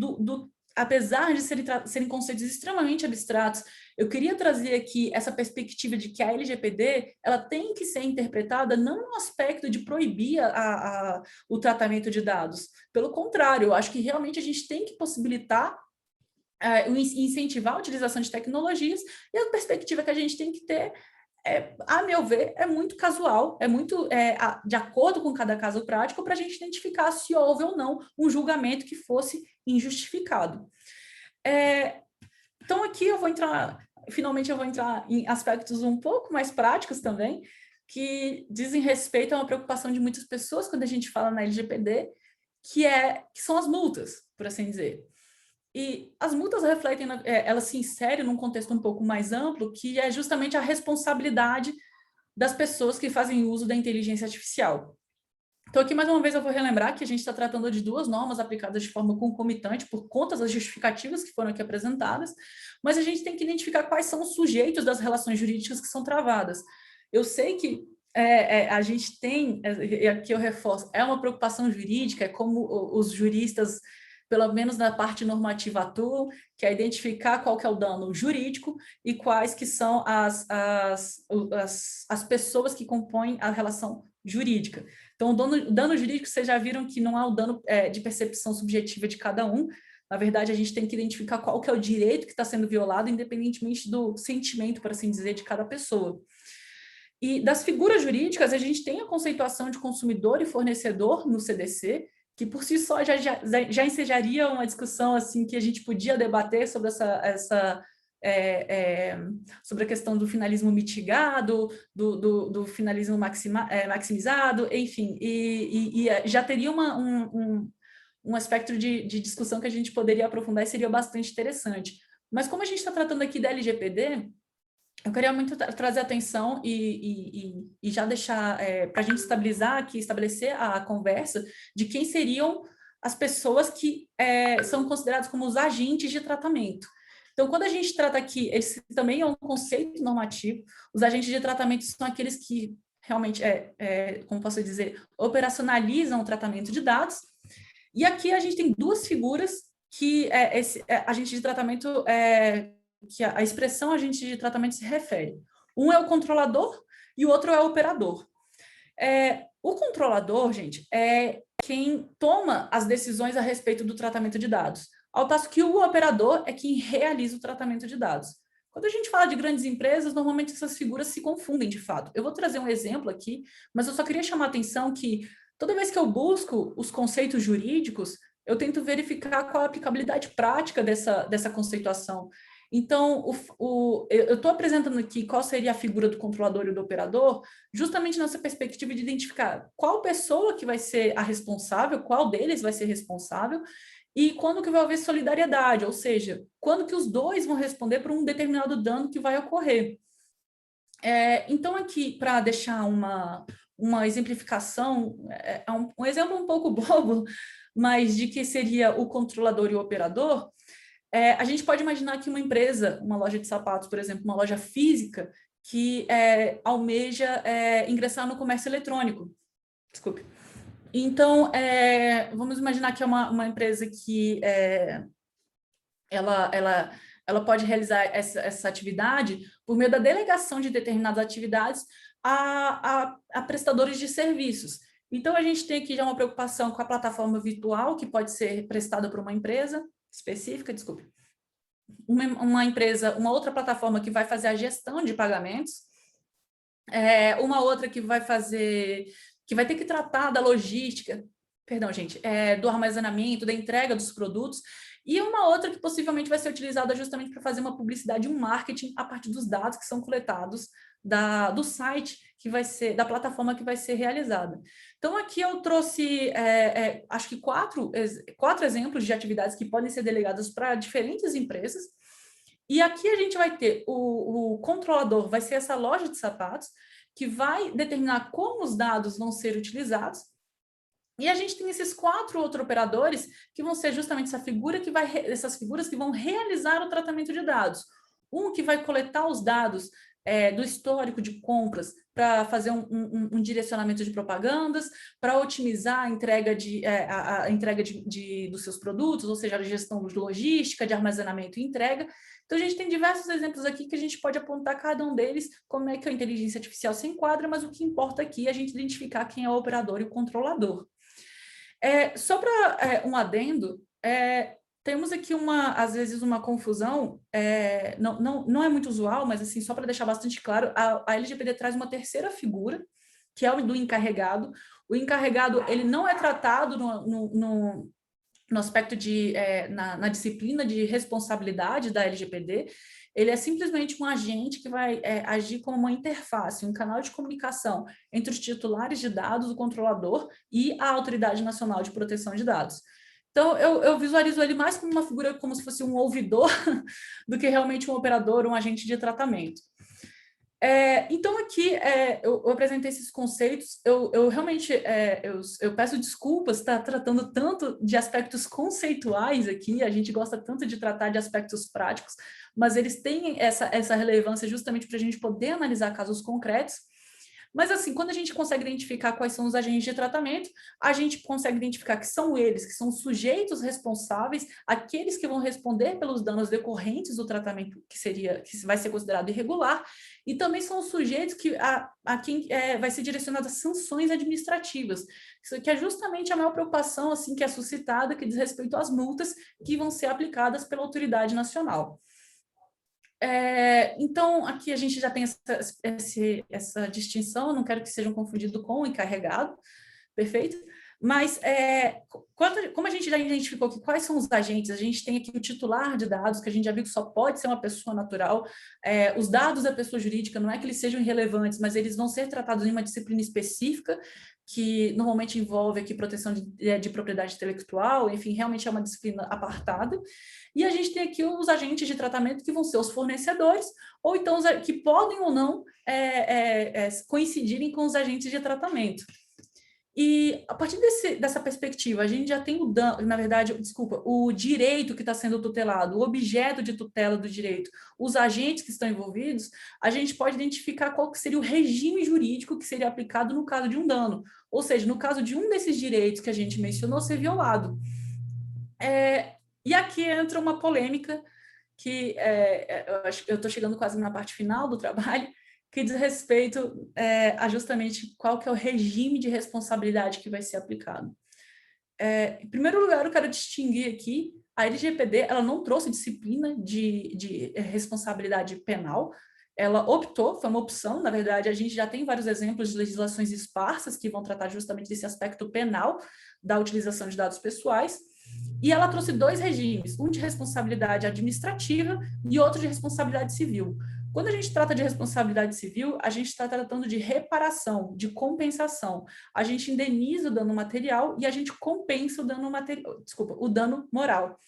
apesar de serem conceitos extremamente abstratos, eu queria trazer aqui essa perspectiva de que a LGPD ela tem que ser interpretada não no aspecto de proibir o tratamento de dados. Pelo contrário, eu acho que realmente a gente tem que possibilitar incentivar a utilização de tecnologias, e a perspectiva que a gente tem que ter, a meu ver, é muito casual, é muito de acordo com cada caso prático, para a gente identificar se houve ou não um julgamento que fosse injustificado. Então, aqui finalmente eu vou entrar em aspectos um pouco mais práticos também, que dizem respeito a uma preocupação de muitas pessoas quando a gente fala na LGPD, que são as multas, por assim dizer. E as multas refletem, elas se inserem num contexto um pouco mais amplo, que é justamente a responsabilidade das pessoas que fazem uso da inteligência artificial. Então, aqui, mais uma vez, eu vou relembrar que a gente está tratando de duas normas aplicadas de forma concomitante por conta das justificativas que foram aqui apresentadas, mas a gente tem que identificar quais são os sujeitos das relações jurídicas que são travadas. Eu sei que a gente tem, e aqui eu reforço, é uma preocupação jurídica, é como os juristas, pelo menos na parte normativa, atuam, que é identificar qual que é o dano jurídico e quais que são as pessoas que compõem a relação jurídica. Então, o dano jurídico, vocês já viram que não há o dano de percepção subjetiva de cada um. Na verdade, a gente tem que identificar qual que é o direito que está sendo violado, independentemente do sentimento, por assim dizer, de cada pessoa. E das figuras jurídicas, a gente tem a conceituação de consumidor e fornecedor no CDC, que por si só já ensejaria uma discussão assim que a gente podia debater sobre sobre a questão do finalismo mitigado, do finalismo maximizado, enfim, e já teria um aspecto de discussão que a gente poderia aprofundar e seria bastante interessante. Mas como a gente está tratando aqui da LGPD, eu queria muito trazer atenção e já deixar para a gente estabelecer a conversa de quem seriam as pessoas que são consideradas como os agentes de tratamento. Então, quando a gente trata aqui, esse também é um conceito normativo, os agentes de tratamento são aqueles que realmente, como posso dizer, operacionalizam o tratamento de dados, e aqui a gente tem duas figuras que esse agente de tratamento que a expressão agente de tratamento se refere. Um é o controlador e o outro é o operador. O controlador, gente, é quem toma as decisões a respeito do tratamento de dados, ao passo que o operador é quem realiza o tratamento de dados. Quando a gente fala de grandes empresas, normalmente essas figuras se confundem de fato. Eu vou trazer um exemplo aqui, mas eu só queria chamar a atenção que toda vez que eu busco os conceitos jurídicos, eu tento verificar qual a aplicabilidade prática dessa conceituação. Então, eu estou apresentando aqui qual seria a figura do controlador e do operador, justamente nessa perspectiva de identificar qual pessoa que vai ser a responsável, qual deles vai ser responsável, e quando que vai haver solidariedade, ou seja, quando que os dois vão responder por um determinado dano que vai ocorrer. Então, aqui, para deixar uma exemplificação, um exemplo um pouco bobo, mas de que seria o controlador e o operador, a gente pode imaginar que uma empresa, uma loja de sapatos, por exemplo, uma loja física, que almeja ingressar no comércio eletrônico. Desculpe. Então, vamos imaginar que é uma empresa que ela pode realizar essa atividade por meio da delegação de determinadas atividades a prestadores de serviços. Então, a gente tem aqui já uma preocupação com a plataforma virtual, que pode ser prestada por uma empresa específica, desculpe, uma outra plataforma que vai fazer a gestão de pagamentos, uma outra que vai ter que tratar da logística, perdão, gente, do armazenamento, da entrega dos produtos, e uma outra que possivelmente vai ser utilizada justamente para fazer uma publicidade e um marketing a partir dos dados que são coletados do site que vai ser, da plataforma que vai ser realizada. Então, aqui eu trouxe, acho que quatro exemplos de atividades que podem ser delegadas para diferentes empresas, e aqui a gente vai ter o controlador, vai ser essa loja de sapatos, que vai determinar como os dados vão ser utilizados, e a gente tem esses 4 outros operadores que vão ser justamente essas figuras que vão realizar o tratamento de dados. Um que vai coletar os dados do histórico de compras para fazer um direcionamento de propagandas, para otimizar a entrega, dos seus produtos, ou seja, a gestão de logística, de armazenamento e entrega. Então, a gente tem diversos exemplos aqui que a gente pode apontar cada um deles, como é que a inteligência artificial se enquadra, mas o que importa aqui é a gente identificar quem é o operador e o controlador. Só para um adendo, temos aqui, às vezes, uma confusão, não é muito usual, mas assim, só para deixar bastante claro, a LGPD traz uma terceira figura, que é o do encarregado. O encarregado, ele não é tratado no aspecto na disciplina de responsabilidade da LGPD, ele é simplesmente um agente que vai agir como uma interface, um canal de comunicação entre os titulares de dados, o controlador e a Autoridade Nacional de Proteção de Dados. Então, eu visualizo ele mais como uma figura, como se fosse um ouvidor, do que realmente um operador, um agente de tratamento. Então, aqui, eu apresentei esses conceitos, eu realmente, eu peço desculpas estar tratando tanto de aspectos conceituais aqui, a gente gosta tanto de tratar de aspectos práticos, mas eles têm essa relevância justamente para a gente poder analisar casos concretos. Mas, assim, quando a gente consegue identificar quais são os agentes de tratamento, a gente consegue identificar que são eles, que são os sujeitos responsáveis, aqueles que vão responder pelos danos decorrentes do tratamento que vai ser considerado irregular, e também são os sujeitos a quem vai ser direcionado as sanções administrativas, isso que é justamente a maior preocupação assim, que é suscitada, que diz respeito às multas que vão ser aplicadas pela autoridade nacional. Então, aqui a gente já tem essa distinção, eu não quero que sejam confundidos com o encarregado, perfeito? Mas, como a gente já identificou que quais são os agentes, a gente tem aqui o titular de dados, que a gente já viu que só pode ser uma pessoa natural, os dados da pessoa jurídica, não é que eles sejam irrelevantes, mas eles vão ser tratados em uma disciplina específica, que normalmente envolve aqui proteção de propriedade intelectual, enfim, realmente é uma disciplina apartada. E a gente tem aqui os agentes de tratamento que vão ser os fornecedores, ou então que podem ou não coincidirem com os agentes de tratamento. E a partir dessa perspectiva, a gente já tem o direito que está sendo tutelado, o objeto de tutela do direito, os agentes que estão envolvidos, a gente pode identificar qual que seria o regime jurídico que seria aplicado no caso de um dano, ou seja, no caso de um desses direitos que a gente mencionou ser violado. E aqui entra uma polêmica que eu acho que eu estou chegando quase na parte final do trabalho, que diz respeito a justamente qual que é o regime de responsabilidade que vai ser aplicado. Em primeiro lugar, eu quero distinguir aqui, a LGPD ela não trouxe disciplina de responsabilidade penal, ela optou, foi uma opção, na verdade, a gente já tem vários exemplos de legislações esparsas que vão tratar justamente desse aspecto penal da utilização de dados pessoais, e ela trouxe dois regimes, um de responsabilidade administrativa e outro de responsabilidade civil. Quando a gente trata de responsabilidade civil, a gente está tratando de reparação, de compensação. A gente indeniza o dano material e a gente compensa o dano moral.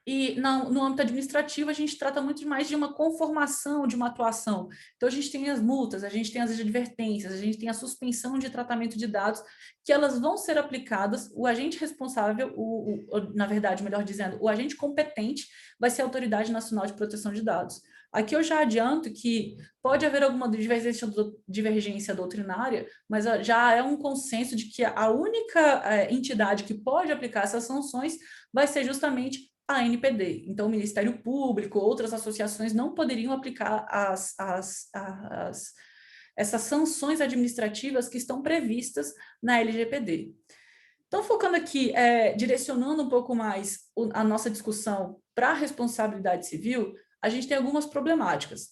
E no âmbito administrativo, a gente trata muito mais de uma conformação de uma atuação. Então, a gente tem as multas, a gente tem as advertências, a gente tem a suspensão de tratamento de dados, que elas vão ser aplicadas, o agente responsável, na verdade, melhor dizendo, o agente competente vai ser a Autoridade Nacional de Proteção de Dados. Aqui eu já adianto que pode haver alguma divergência doutrinária, mas já é um consenso de que a única entidade que pode aplicar essas sanções vai ser justamente a ANPD. Então, o Ministério Público, outras associações não poderiam aplicar essas sanções administrativas que estão previstas na LGPD. Então, focando aqui, direcionando um pouco mais a nossa discussão para a responsabilidade civil, a gente tem algumas problemáticas.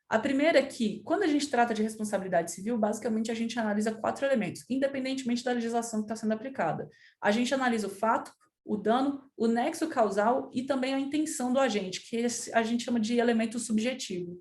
A primeira é que, quando a gente trata de responsabilidade civil, basicamente a gente analisa 4 elementos, independentemente da legislação que está sendo aplicada. A gente analisa o fato, o dano, o nexo causal e também a intenção do agente, que a gente chama de elemento subjetivo.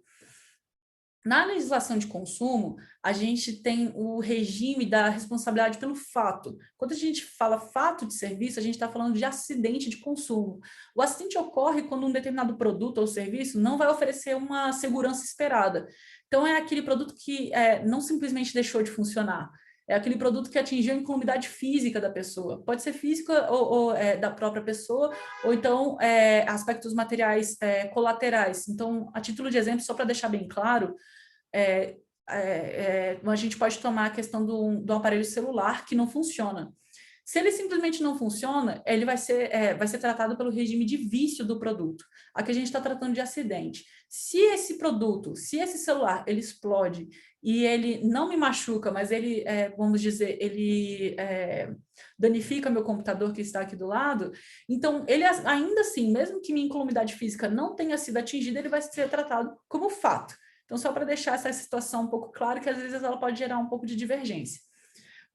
Na legislação de consumo, a gente tem o regime da responsabilidade pelo fato. Quando a gente fala fato de serviço, a gente está falando de acidente de consumo. O acidente ocorre quando um determinado produto ou serviço não vai oferecer uma segurança esperada. Então, é aquele produto que não simplesmente deixou de funcionar. É aquele produto que atingiu a incolumidade física da pessoa. Pode ser física ou da própria pessoa, ou então aspectos materiais colaterais. Então, a título de exemplo, só para deixar bem claro, a gente pode tomar a questão do aparelho celular que não funciona. Se ele simplesmente não funciona, ele vai ser tratado pelo regime de vício do produto. Aqui a gente está tratando de acidente. Se esse produto, se esse celular, ele explode e ele não me machuca, mas ele, vamos dizer, ele danifica meu computador que está aqui do lado, então ele ainda assim, mesmo que minha incolumidade física não tenha sido atingida, ele vai ser tratado como fato. Então, só para deixar essa situação um pouco clara, que às vezes ela pode gerar um pouco de divergência.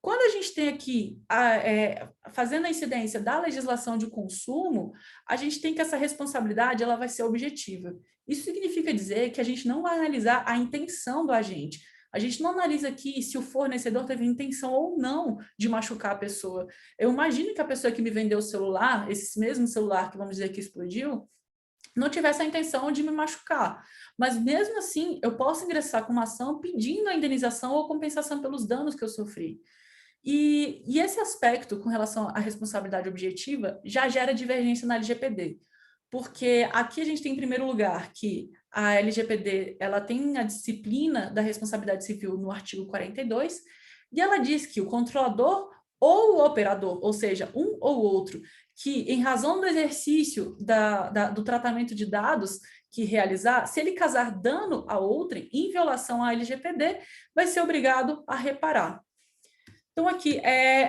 Quando a gente tem aqui, fazendo a incidência da legislação de consumo, a gente tem que essa responsabilidade ela vai ser objetiva. Isso significa dizer que a gente não vai analisar a intenção do agente. A gente não analisa aqui se o fornecedor teve intenção ou não de machucar a pessoa. Eu imagino que a pessoa que me vendeu o celular, esse mesmo celular que vamos dizer que explodiu, não tivesse a intenção de me machucar. Mas mesmo assim, eu posso ingressar com uma ação pedindo a indenização ou compensação pelos danos que eu sofri. E esse aspecto com relação à responsabilidade objetiva já gera divergência na LGPD, porque aqui a gente tem, em primeiro lugar, que a LGPD ela tem a disciplina da responsabilidade civil no artigo 42, e ela diz que o controlador ou o operador, ou seja, um ou outro, que em razão do exercício do tratamento de dados que realizar, se ele causar dano a outrem em violação à LGPD, vai ser obrigado a reparar. Então, aqui,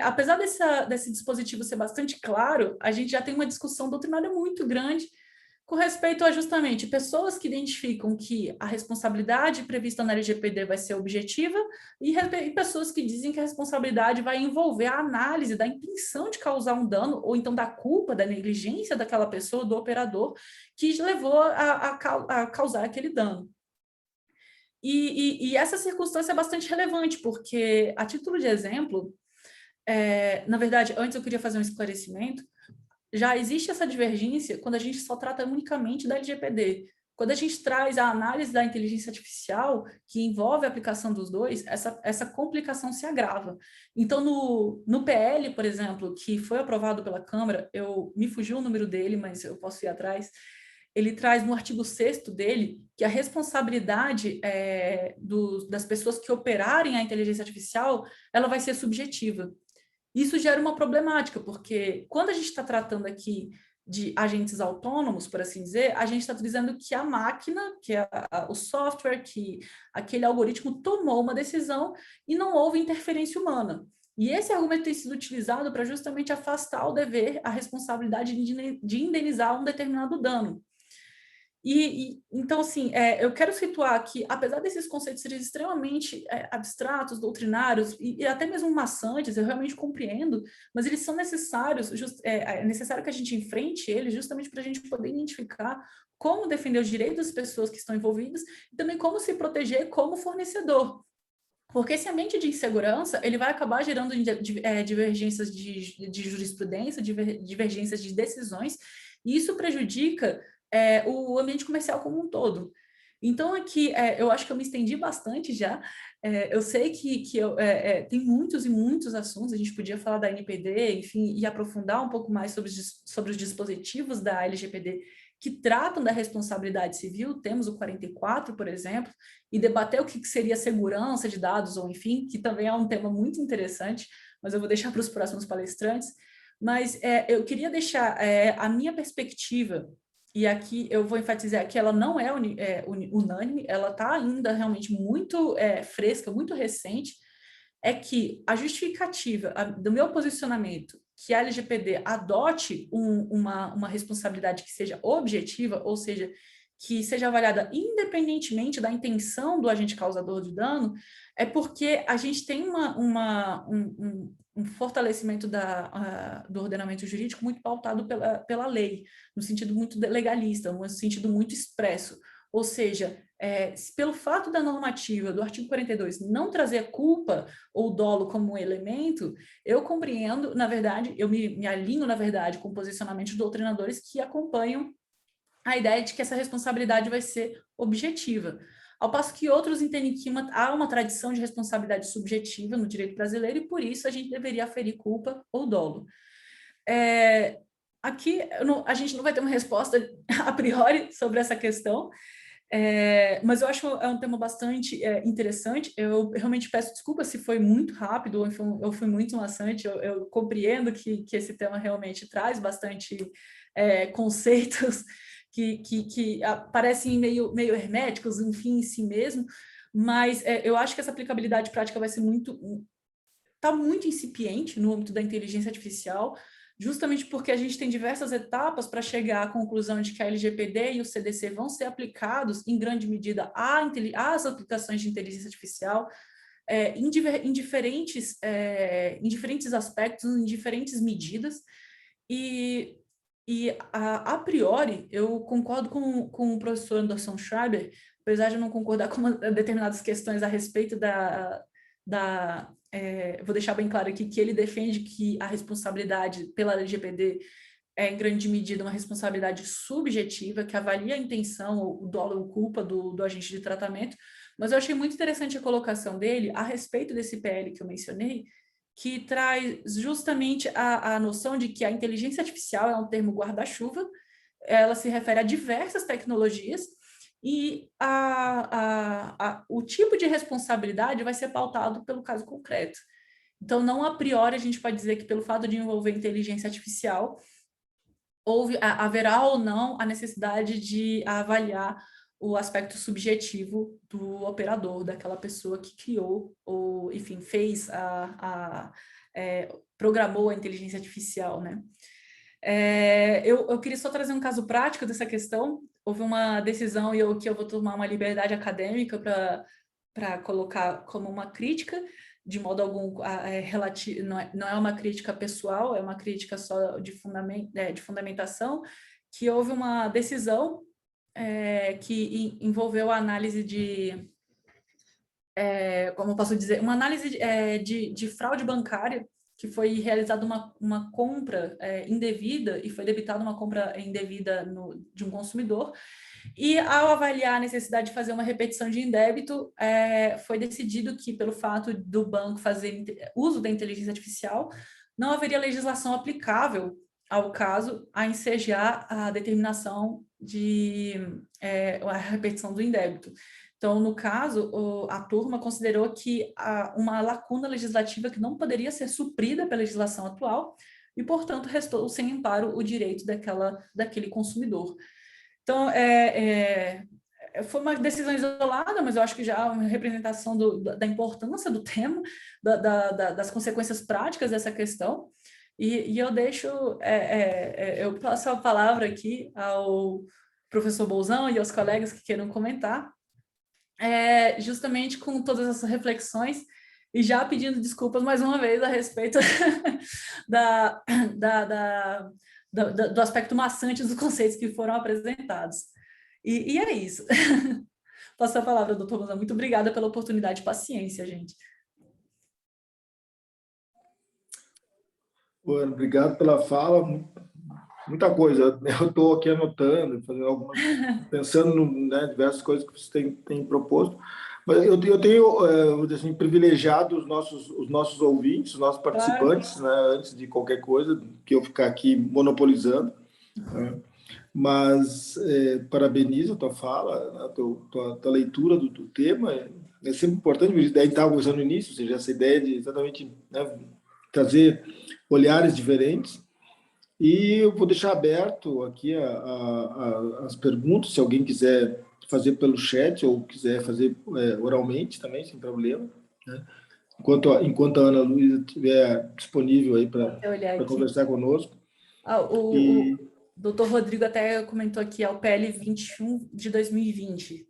apesar desse dispositivo ser bastante claro, a gente já tem uma discussão doutrinária muito grande com respeito a justamente pessoas que identificam que a responsabilidade prevista na LGPD vai ser objetiva e pessoas que dizem que a responsabilidade vai envolver a análise da intenção de causar um dano ou então da culpa, da negligência daquela pessoa, do operador, que levou a causar aquele dano. E essa circunstância é bastante relevante, porque, a título de exemplo, na verdade, antes eu queria fazer um esclarecimento, já existe essa divergência quando a gente só trata unicamente da LGPD. Quando a gente traz a análise da inteligência artificial, que envolve a aplicação dos dois, essa complicação se agrava. Então, no PL, por exemplo, que foi aprovado pela Câmara, me fugiu o número dele, mas eu posso ir atrás, ele traz no artigo 6º dele que a responsabilidade das pessoas que operarem a inteligência artificial, ela vai ser subjetiva. Isso gera uma problemática, porque quando a gente está tratando aqui de agentes autônomos, por assim dizer, a gente está dizendo que a máquina, que o software, que aquele algoritmo tomou uma decisão e não houve interferência humana. E esse argumento tem sido utilizado para justamente afastar o dever, a responsabilidade de indenizar um determinado dano. Então, assim, eu quero situar que, apesar desses conceitos serem extremamente abstratos, doutrinários e até mesmo maçantes, eu realmente compreendo, mas eles são necessários, é necessário que a gente enfrente eles justamente para a gente poder identificar como defender os direitos das pessoas que estão envolvidas e também como se proteger como fornecedor. Porque esse ambiente de insegurança, ele vai acabar gerando divergências de jurisprudência, divergências de decisões, e isso prejudica o ambiente comercial como um todo. Então, aqui, eu acho que eu me estendi bastante já. Eu sei que tem muitos e muitos assuntos, a gente podia falar da NPD, enfim, e aprofundar um pouco mais sobre os dispositivos da LGPD que tratam da responsabilidade civil. Temos o 44, por exemplo, e debater o que seria segurança de dados, ou enfim, que também é um tema muito interessante, mas eu vou deixar para os próximos palestrantes. Mas eu queria deixar a minha perspectiva, e aqui eu vou enfatizar que ela não é unânime, ela está ainda realmente muito fresca, muito recente, é que a justificativa do meu posicionamento que a LGPD adote uma responsabilidade que seja objetiva, ou seja, que seja avaliada independentemente da intenção do agente causador de dano, é porque a gente tem um fortalecimento do ordenamento jurídico muito pautado pela lei, no sentido muito legalista, no sentido muito expresso. Ou seja, pelo fato da normativa do artigo 42 não trazer culpa ou dolo como um elemento, eu compreendo, na verdade, eu me alinho, na verdade, com posicionamentos de doutrinadores que acompanham a ideia de que essa responsabilidade vai ser objetiva. Ao passo que outros entendem que há uma tradição de responsabilidade subjetiva no direito brasileiro e, por isso, a gente deveria aferir culpa ou dolo. Aqui, a gente não vai ter uma resposta a priori sobre essa questão, Mas eu acho é um tema bastante interessante. Eu realmente peço desculpas se foi muito rápido ou eu fui muito maçante. Eu compreendo que esse tema realmente traz bastante conceitos que parecem meio herméticos, enfim, em si mesmo, mas eu acho que essa aplicabilidade prática vai ser está muito incipiente no âmbito da inteligência artificial, justamente porque a gente tem diversas etapas para chegar à conclusão de que a LGPD e o CDC vão ser aplicados, em grande medida, às aplicações de inteligência artificial, em diferentes aspectos, em diferentes medidas, e a priori, eu concordo com o professor Anderson Schreiber, apesar de eu não concordar com determinadas questões a respeito vou deixar bem claro aqui que ele defende que a responsabilidade pela LGPD é, em grande medida, uma responsabilidade subjetiva, que avalia a intenção, o dolo ou culpa do agente de tratamento, mas eu achei muito interessante a colocação dele a respeito desse PL que eu mencionei, que traz justamente a noção de que a inteligência artificial é um termo guarda-chuva, ela se refere a diversas tecnologias, e o tipo de responsabilidade vai ser pautado pelo caso concreto. Então, não a priori a gente pode dizer que pelo fato de envolver inteligência artificial, haverá ou não a necessidade de avaliar o aspecto subjetivo do operador, daquela pessoa que criou, ou, enfim, programou a inteligência artificial, né? Eu queria só trazer um caso prático dessa questão. Houve uma decisão que eu vou tomar uma liberdade acadêmica para colocar como uma crítica, de modo algum não é uma crítica pessoal, é uma crítica só de fundamentação, que houve uma decisão que envolveu a análise como eu posso dizer, uma análise de fraude bancária, que foi realizada uma compra indevida e foi debitada uma compra indevida de um consumidor, e ao avaliar a necessidade de fazer uma repetição de indébito, foi decidido que, pelo fato do banco fazer uso da inteligência artificial, não haveria legislação aplicável ao caso a ensejar a determinação de a repetição do indébito. Então, no caso, a turma considerou que uma lacuna legislativa que não poderia ser suprida pela legislação atual e, portanto, restou sem amparo o direito daquele consumidor. Então, foi uma decisão isolada, mas eu acho que já é uma representação da importância do tema, das consequências práticas dessa questão. E eu eu passo a palavra aqui ao professor Bolzão e aos colegas que queiram comentar, justamente com todas essas reflexões, e já pedindo desculpas mais uma vez a respeito do aspecto maçante dos conceitos que foram apresentados. E é isso. Passo a palavra, doutor Bolzão. Muito obrigada pela oportunidade e paciência, gente. Bueno, obrigado pela fala. Muita coisa. Eu estou aqui anotando, fazendo pensando em diversas coisas que você tem proposto. Mas eu tenho assim, privilegiado os nossos ouvintes, os nossos participantes, claro, né, antes de qualquer coisa, que eu ficar aqui monopolizando. Né? Mas parabenizo a tua fala, a tua leitura do tema. É sempre importante, a gente estava conversando no início, ou seja, essa ideia de exatamente, né, trazer olhares diferentes. E eu vou deixar aberto aqui as perguntas, se alguém quiser fazer pelo chat ou quiser fazer oralmente também, sem problema. Né? Enquanto a Ana Luísa estiver disponível aí para conversar conosco. O doutor Rodrigo até comentou aqui, é o PL 21 de 2020.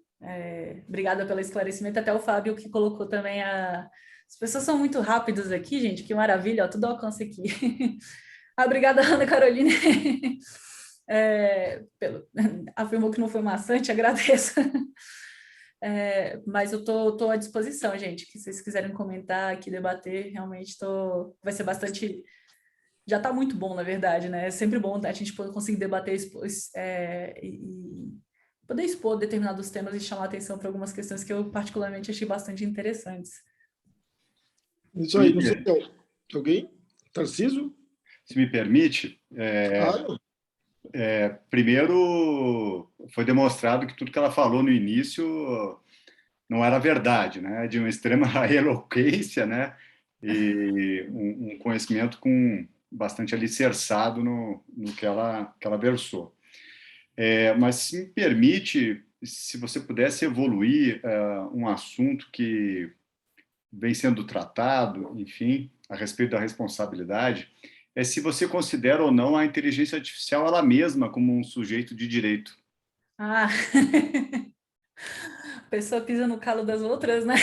Obrigada pelo esclarecimento. Até o Fábio que colocou também As pessoas são muito rápidas aqui, gente, que maravilha, ó, tudo ao alcance aqui. Obrigada, Ana Carolina. Afirmou que não foi maçante, agradeço. Mas eu tô à disposição, gente, que vocês quiserem comentar aqui, debater, realmente vai ser bastante... Já está muito bom, na verdade, né? É sempre bom a gente conseguir debater e poder expor determinados temas e chamar atenção para algumas questões que eu particularmente achei bastante interessantes. Isso aí, não sei se alguém? Tarcísio? Se me permite, Claro. Primeiro, foi demonstrado que tudo que ela falou no início não era verdade, né? De uma extrema eloquência, né? E um conhecimento bastante alicerçado no que ela versou. Mas, se me permite, se você pudesse evoluir um assunto que vem sendo tratado, enfim, a respeito da responsabilidade, se você considera ou não a inteligência artificial ela mesma como um sujeito de direito. Ah, a pessoa pisa no calo das outras, né?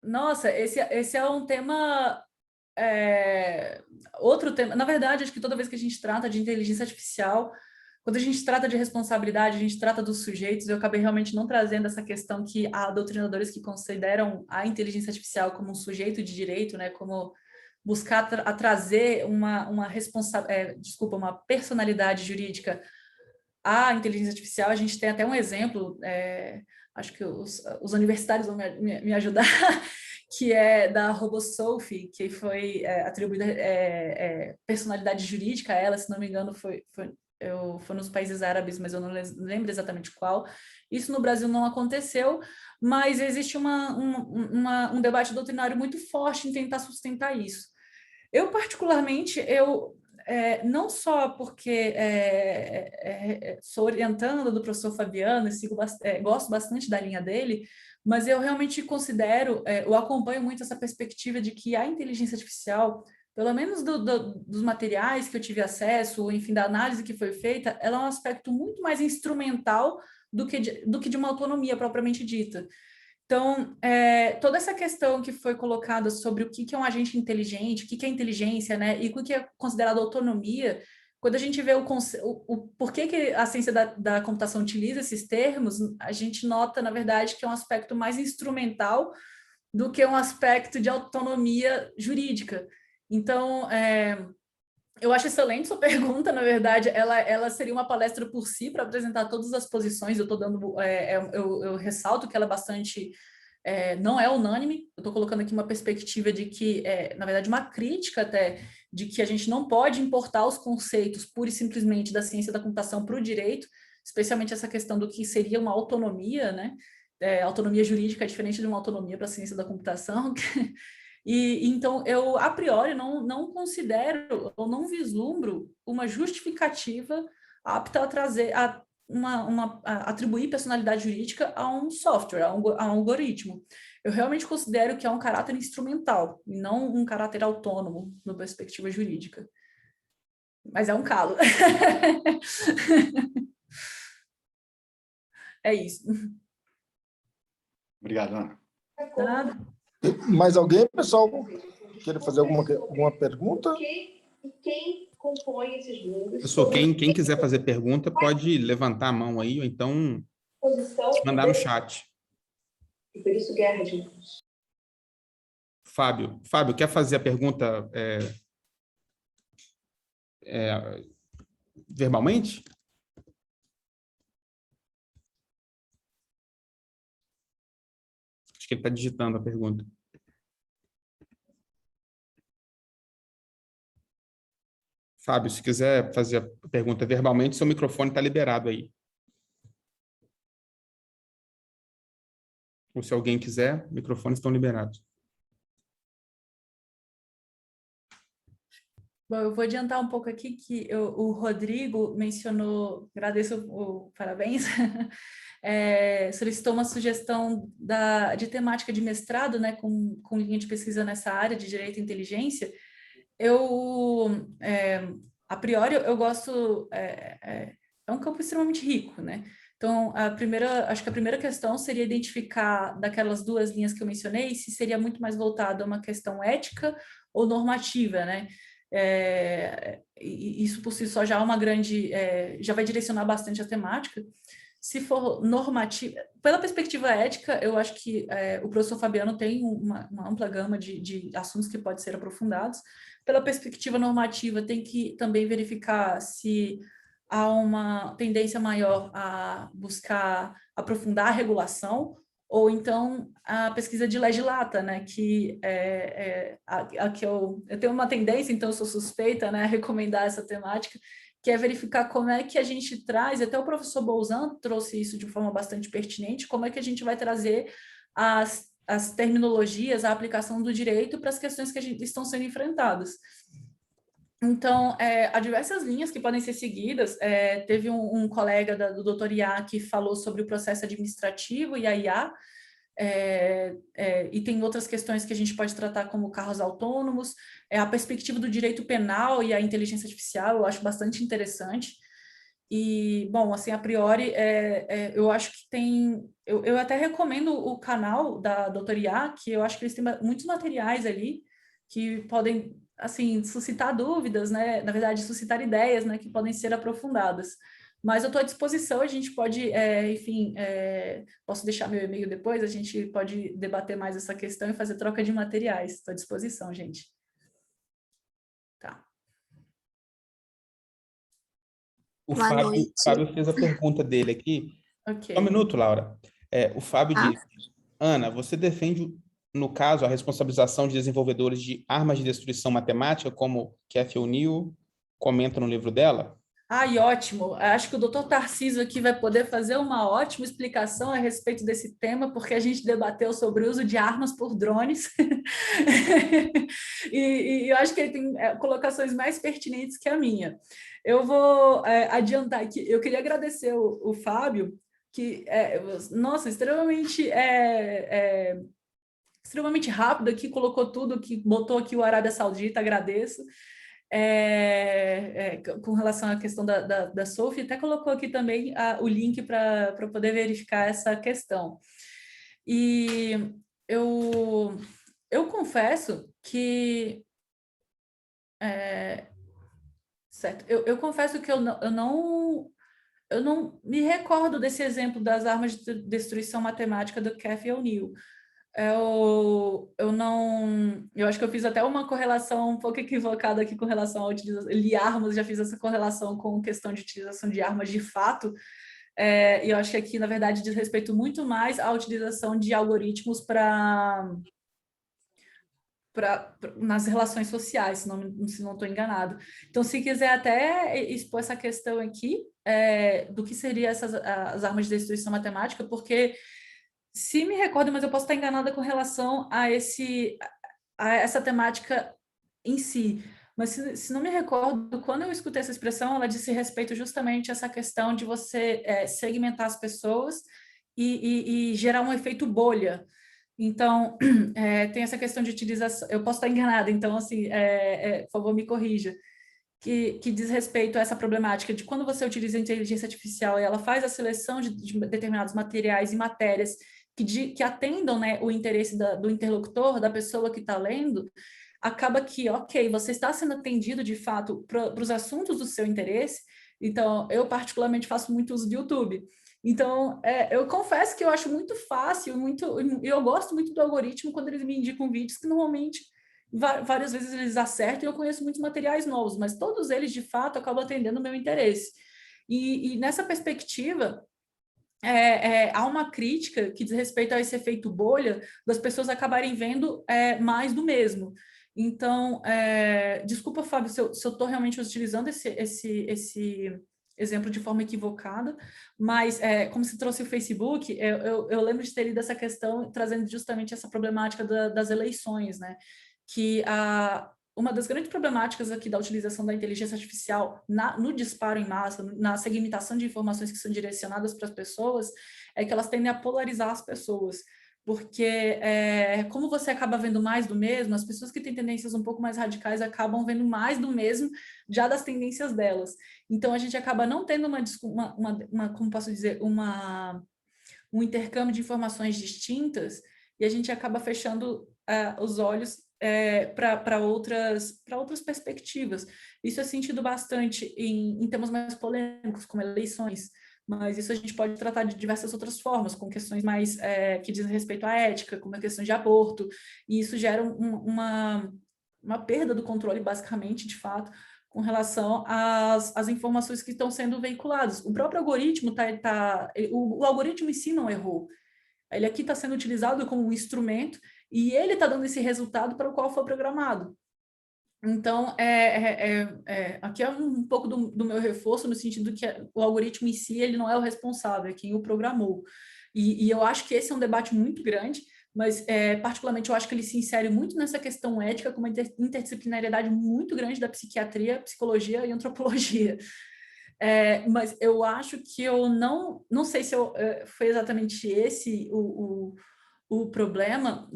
Nossa, esse é um tema... outro tema... Na verdade, acho que toda vez que a gente trata de inteligência artificial, quando a gente trata de responsabilidade, a gente trata dos sujeitos, eu acabei realmente não trazendo essa questão que há doutrinadores que consideram a inteligência artificial como um sujeito de direito, né, como buscar trazer uma personalidade jurídica à inteligência artificial. A gente tem até um exemplo, acho que os universitários vão me ajudar, que é da RoboSophie, que foi atribuída personalidade jurídica a ela, se não me engano, foi nos países árabes, mas eu não lembro exatamente qual. Isso no Brasil não aconteceu, mas existe um debate doutrinário muito forte em tentar sustentar isso. Eu, particularmente, não só porque sou orientanda do professor Fabiano e gosto bastante da linha dele, mas eu realmente considero, eu acompanho muito essa perspectiva de que a inteligência artificial, pelo menos dos materiais que eu tive acesso, ou enfim, da análise que foi feita, ela é um aspecto muito mais instrumental do que de uma autonomia propriamente dita. Então, toda essa questão que foi colocada sobre o que é um agente inteligente, o que é inteligência, né, e o que é considerado autonomia, quando a gente vê o porquê que a ciência da computação utiliza esses termos, a gente nota, na verdade, que é um aspecto mais instrumental do que um aspecto de autonomia jurídica. Então, eu acho excelente sua pergunta, na verdade, ela seria uma palestra por si para apresentar todas as posições. Eu estou dando, eu ressalto que ela é bastante, não é unânime. Eu estou colocando aqui uma perspectiva de que, na verdade, uma crítica até de que a gente não pode importar os conceitos pura e simplesmente da ciência da computação para o direito, especialmente essa questão do que seria uma autonomia, né? Autonomia jurídica é diferente de uma autonomia para a ciência da computação. E então, eu, a priori, não considero ou não vislumbro uma justificativa apta a trazer, a atribuir personalidade jurídica a um software, a um algoritmo. Eu realmente considero que é um caráter instrumental, e não um caráter autônomo, na perspectiva jurídica. Mas é um calo. É isso. Obrigado, Ana. Nada. Mais alguém, pessoal, quer fazer alguma pergunta? Quem compõe esses números? Pessoal, quem quiser fazer pergunta pode levantar a mão aí, ou então mandar no chat. E por isso, guerra de números. Fábio, quer fazer a pergunta verbalmente? Acho que ele está digitando a pergunta. Fábio, se quiser fazer a pergunta verbalmente, seu microfone está liberado aí. Ou se alguém quiser, microfones estão liberados. Bom, eu vou adiantar um pouco aqui que o Rodrigo mencionou, agradeço o parabéns, solicitou uma sugestão de temática de mestrado, né, com linha de pesquisa nessa área de direito e inteligência. A priori, eu gosto, é um campo extremamente rico, né? Então, acho que a primeira questão seria identificar daquelas duas linhas que eu mencionei, se seria muito mais voltado a uma questão ética ou normativa, né? Isso por si só já é uma grande, já vai direcionar bastante a temática. Se for normativa, pela perspectiva ética, eu acho que o professor Fabiano tem uma ampla gama de assuntos que podem ser aprofundados. Pela perspectiva normativa, tem que também verificar se há uma tendência maior a buscar aprofundar a regulação ou então a pesquisa de Legislata, né, que a que eu tenho uma tendência, então eu sou suspeita, né, a recomendar essa temática, que é verificar como é que a gente traz, até o professor Bolzan trouxe isso de forma bastante pertinente, como é que a gente vai trazer as terminologias, a aplicação do direito para as questões que estão sendo enfrentadas. Então, há diversas linhas que podem ser seguidas. Teve um colega do Dr. Iá que falou sobre o processo administrativo e a IA, e tem outras questões que a gente pode tratar como carros autônomos, a perspectiva do direito penal e a inteligência artificial, eu acho bastante interessante. E, bom, assim, a priori, eu acho que tem... Eu até recomendo o canal da Dr. Iá, que eu acho que eles têm muitos materiais ali que podem, assim, suscitar dúvidas, né? Na verdade, suscitar ideias, né? Que podem ser aprofundadas. Mas eu estou à disposição, a gente pode, enfim, posso deixar meu e-mail depois, a gente pode debater mais essa questão e fazer troca de materiais. Estou à disposição, gente. Tá. O Boa noite. Fábio fez a pergunta dele aqui. Ok. Só um minuto, Laura. O Fábio Ah. disse, Ana, você defende, no caso, a responsabilização de desenvolvedores de armas de destruição matemática, como Cathy O'Neil comenta no livro dela? Ai, ótimo. Acho que o doutor Tarcísio aqui vai poder fazer uma ótima explicação a respeito desse tema, porque a gente debateu sobre o uso de armas por drones. e eu acho que ele tem colocações mais pertinentes que a minha. Eu vou adiantar aqui. Eu queria agradecer o Fábio, que, nossa, extremamente rápido aqui, colocou tudo, que botou aqui o Arábia Saudita, agradeço. Com relação à questão da Sophie, até colocou aqui também o link para poder verificar essa questão. E eu confesso que... certo, eu confesso que eu não me recordo desse exemplo das armas de destruição matemática do Cathy O'Neil. Eu acho que eu fiz até uma correlação um pouco equivocada aqui com relação à utilização de armas, já fiz essa correlação com questão de utilização de armas de fato, e eu acho que aqui, na verdade, diz respeito muito mais à utilização de algoritmos nas relações sociais, se não estou enganado. Então, se quiser até expor essa questão aqui, do que seriam as armas de destruição matemática, porque... Se me recordo, mas eu posso estar enganada com relação a essa temática em si. Mas se não me recordo, quando eu escutei essa expressão, ela disse respeito justamente a essa questão de você segmentar as pessoas e gerar um efeito bolha. Então, tem essa questão de utilização... Eu posso estar enganada, então, assim, por favor, me corrija. Que diz respeito a essa problemática de quando você utiliza a inteligência artificial e ela faz a seleção de determinados materiais e matérias que atendam, né, o interesse do interlocutor, da pessoa que está lendo, acaba que, ok, você está sendo atendido, de fato, para os assuntos do seu interesse. Então, eu particularmente faço muito uso do YouTube. Então, eu confesso que eu acho muito fácil, eu gosto muito do algoritmo quando eles me indicam vídeos que normalmente várias vezes eles acertam e eu conheço muitos materiais novos, mas todos eles, de fato, acabam atendendo o meu interesse. E nessa perspectiva, há uma crítica que diz respeito a esse efeito bolha, das pessoas acabarem vendo mais do mesmo. Então, desculpa, Fábio, se eu estou realmente utilizando esse exemplo de forma equivocada, mas como se trouxe o Facebook, eu lembro de ter lido essa questão trazendo justamente essa problemática das eleições, né? Que uma das grandes problemáticas aqui da utilização da inteligência artificial no disparo em massa, na segmentação de informações que são direcionadas para as pessoas, é que elas tendem a polarizar as pessoas, porque como você acaba vendo mais do mesmo, as pessoas que têm tendências um pouco mais radicais acabam vendo mais do mesmo já das tendências delas. Então, a gente acaba não tendo como posso dizer, um intercâmbio de informações distintas e a gente acaba fechando os olhos para outras perspectivas. Isso é sentido bastante em temas mais polêmicos, como eleições, mas isso a gente pode tratar de diversas outras formas, com questões mais que dizem respeito à ética, como a questão de aborto, e isso gera uma perda do controle, basicamente, de fato, com relação às informações que estão sendo veiculadas. O próprio algoritmo o algoritmo em si não errou. Ele aqui está sendo utilizado como um instrumento e ele está dando esse resultado para o qual foi programado. Então, aqui é um pouco do meu reforço, no sentido que o algoritmo em si, ele não é o responsável, é quem o programou. E eu acho que esse é um debate muito grande, mas, particularmente, eu acho que ele se insere muito nessa questão ética, com uma interdisciplinariedade muito grande da psiquiatria, psicologia e antropologia. Mas eu acho que eu não sei se foi exatamente esse o problema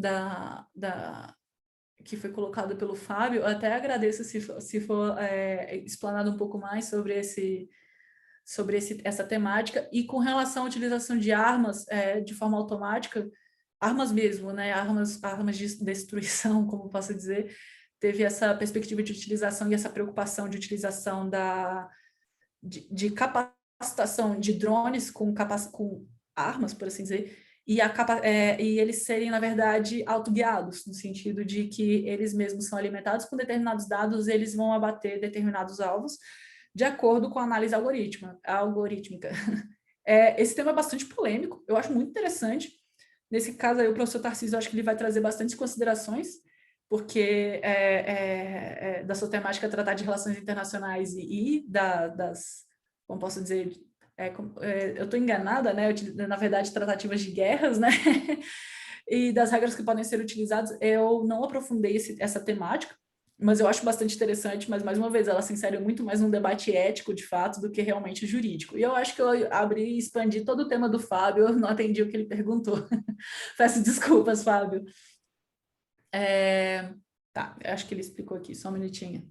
que foi colocado pelo Fábio. Eu até agradeço se for explanado um pouco mais sobre essa temática. E com relação à utilização de armas de forma automática, armas mesmo, né? Armas de destruição, como posso dizer, teve essa perspectiva de utilização e essa preocupação de utilização de capacitação de drones com armas, por assim dizer, e eles serem, na verdade, autoguiados, no sentido de que eles mesmos são alimentados com determinados dados, eles vão abater determinados alvos de acordo com a análise algorítmica. Esse tema é bastante polêmico, eu acho muito interessante. Nesse caso aí, o professor Tarcísio, eu acho que ele vai trazer bastantes considerações, porque da sua temática tratar de relações internacionais e das, como posso dizer, eu estou enganada, né? Na verdade, tratativas de guerras, né? E das regras que podem ser utilizadas. Eu não aprofundei essa temática, mas eu acho bastante interessante, mas, mais uma vez, ela se insere muito mais num debate ético, de fato, do que realmente jurídico. E eu acho que eu abri e expandi todo o tema do Fábio, eu não atendi o que ele perguntou. Peço desculpas, Fábio. Tá, acho que ele explicou aqui, só um minutinho.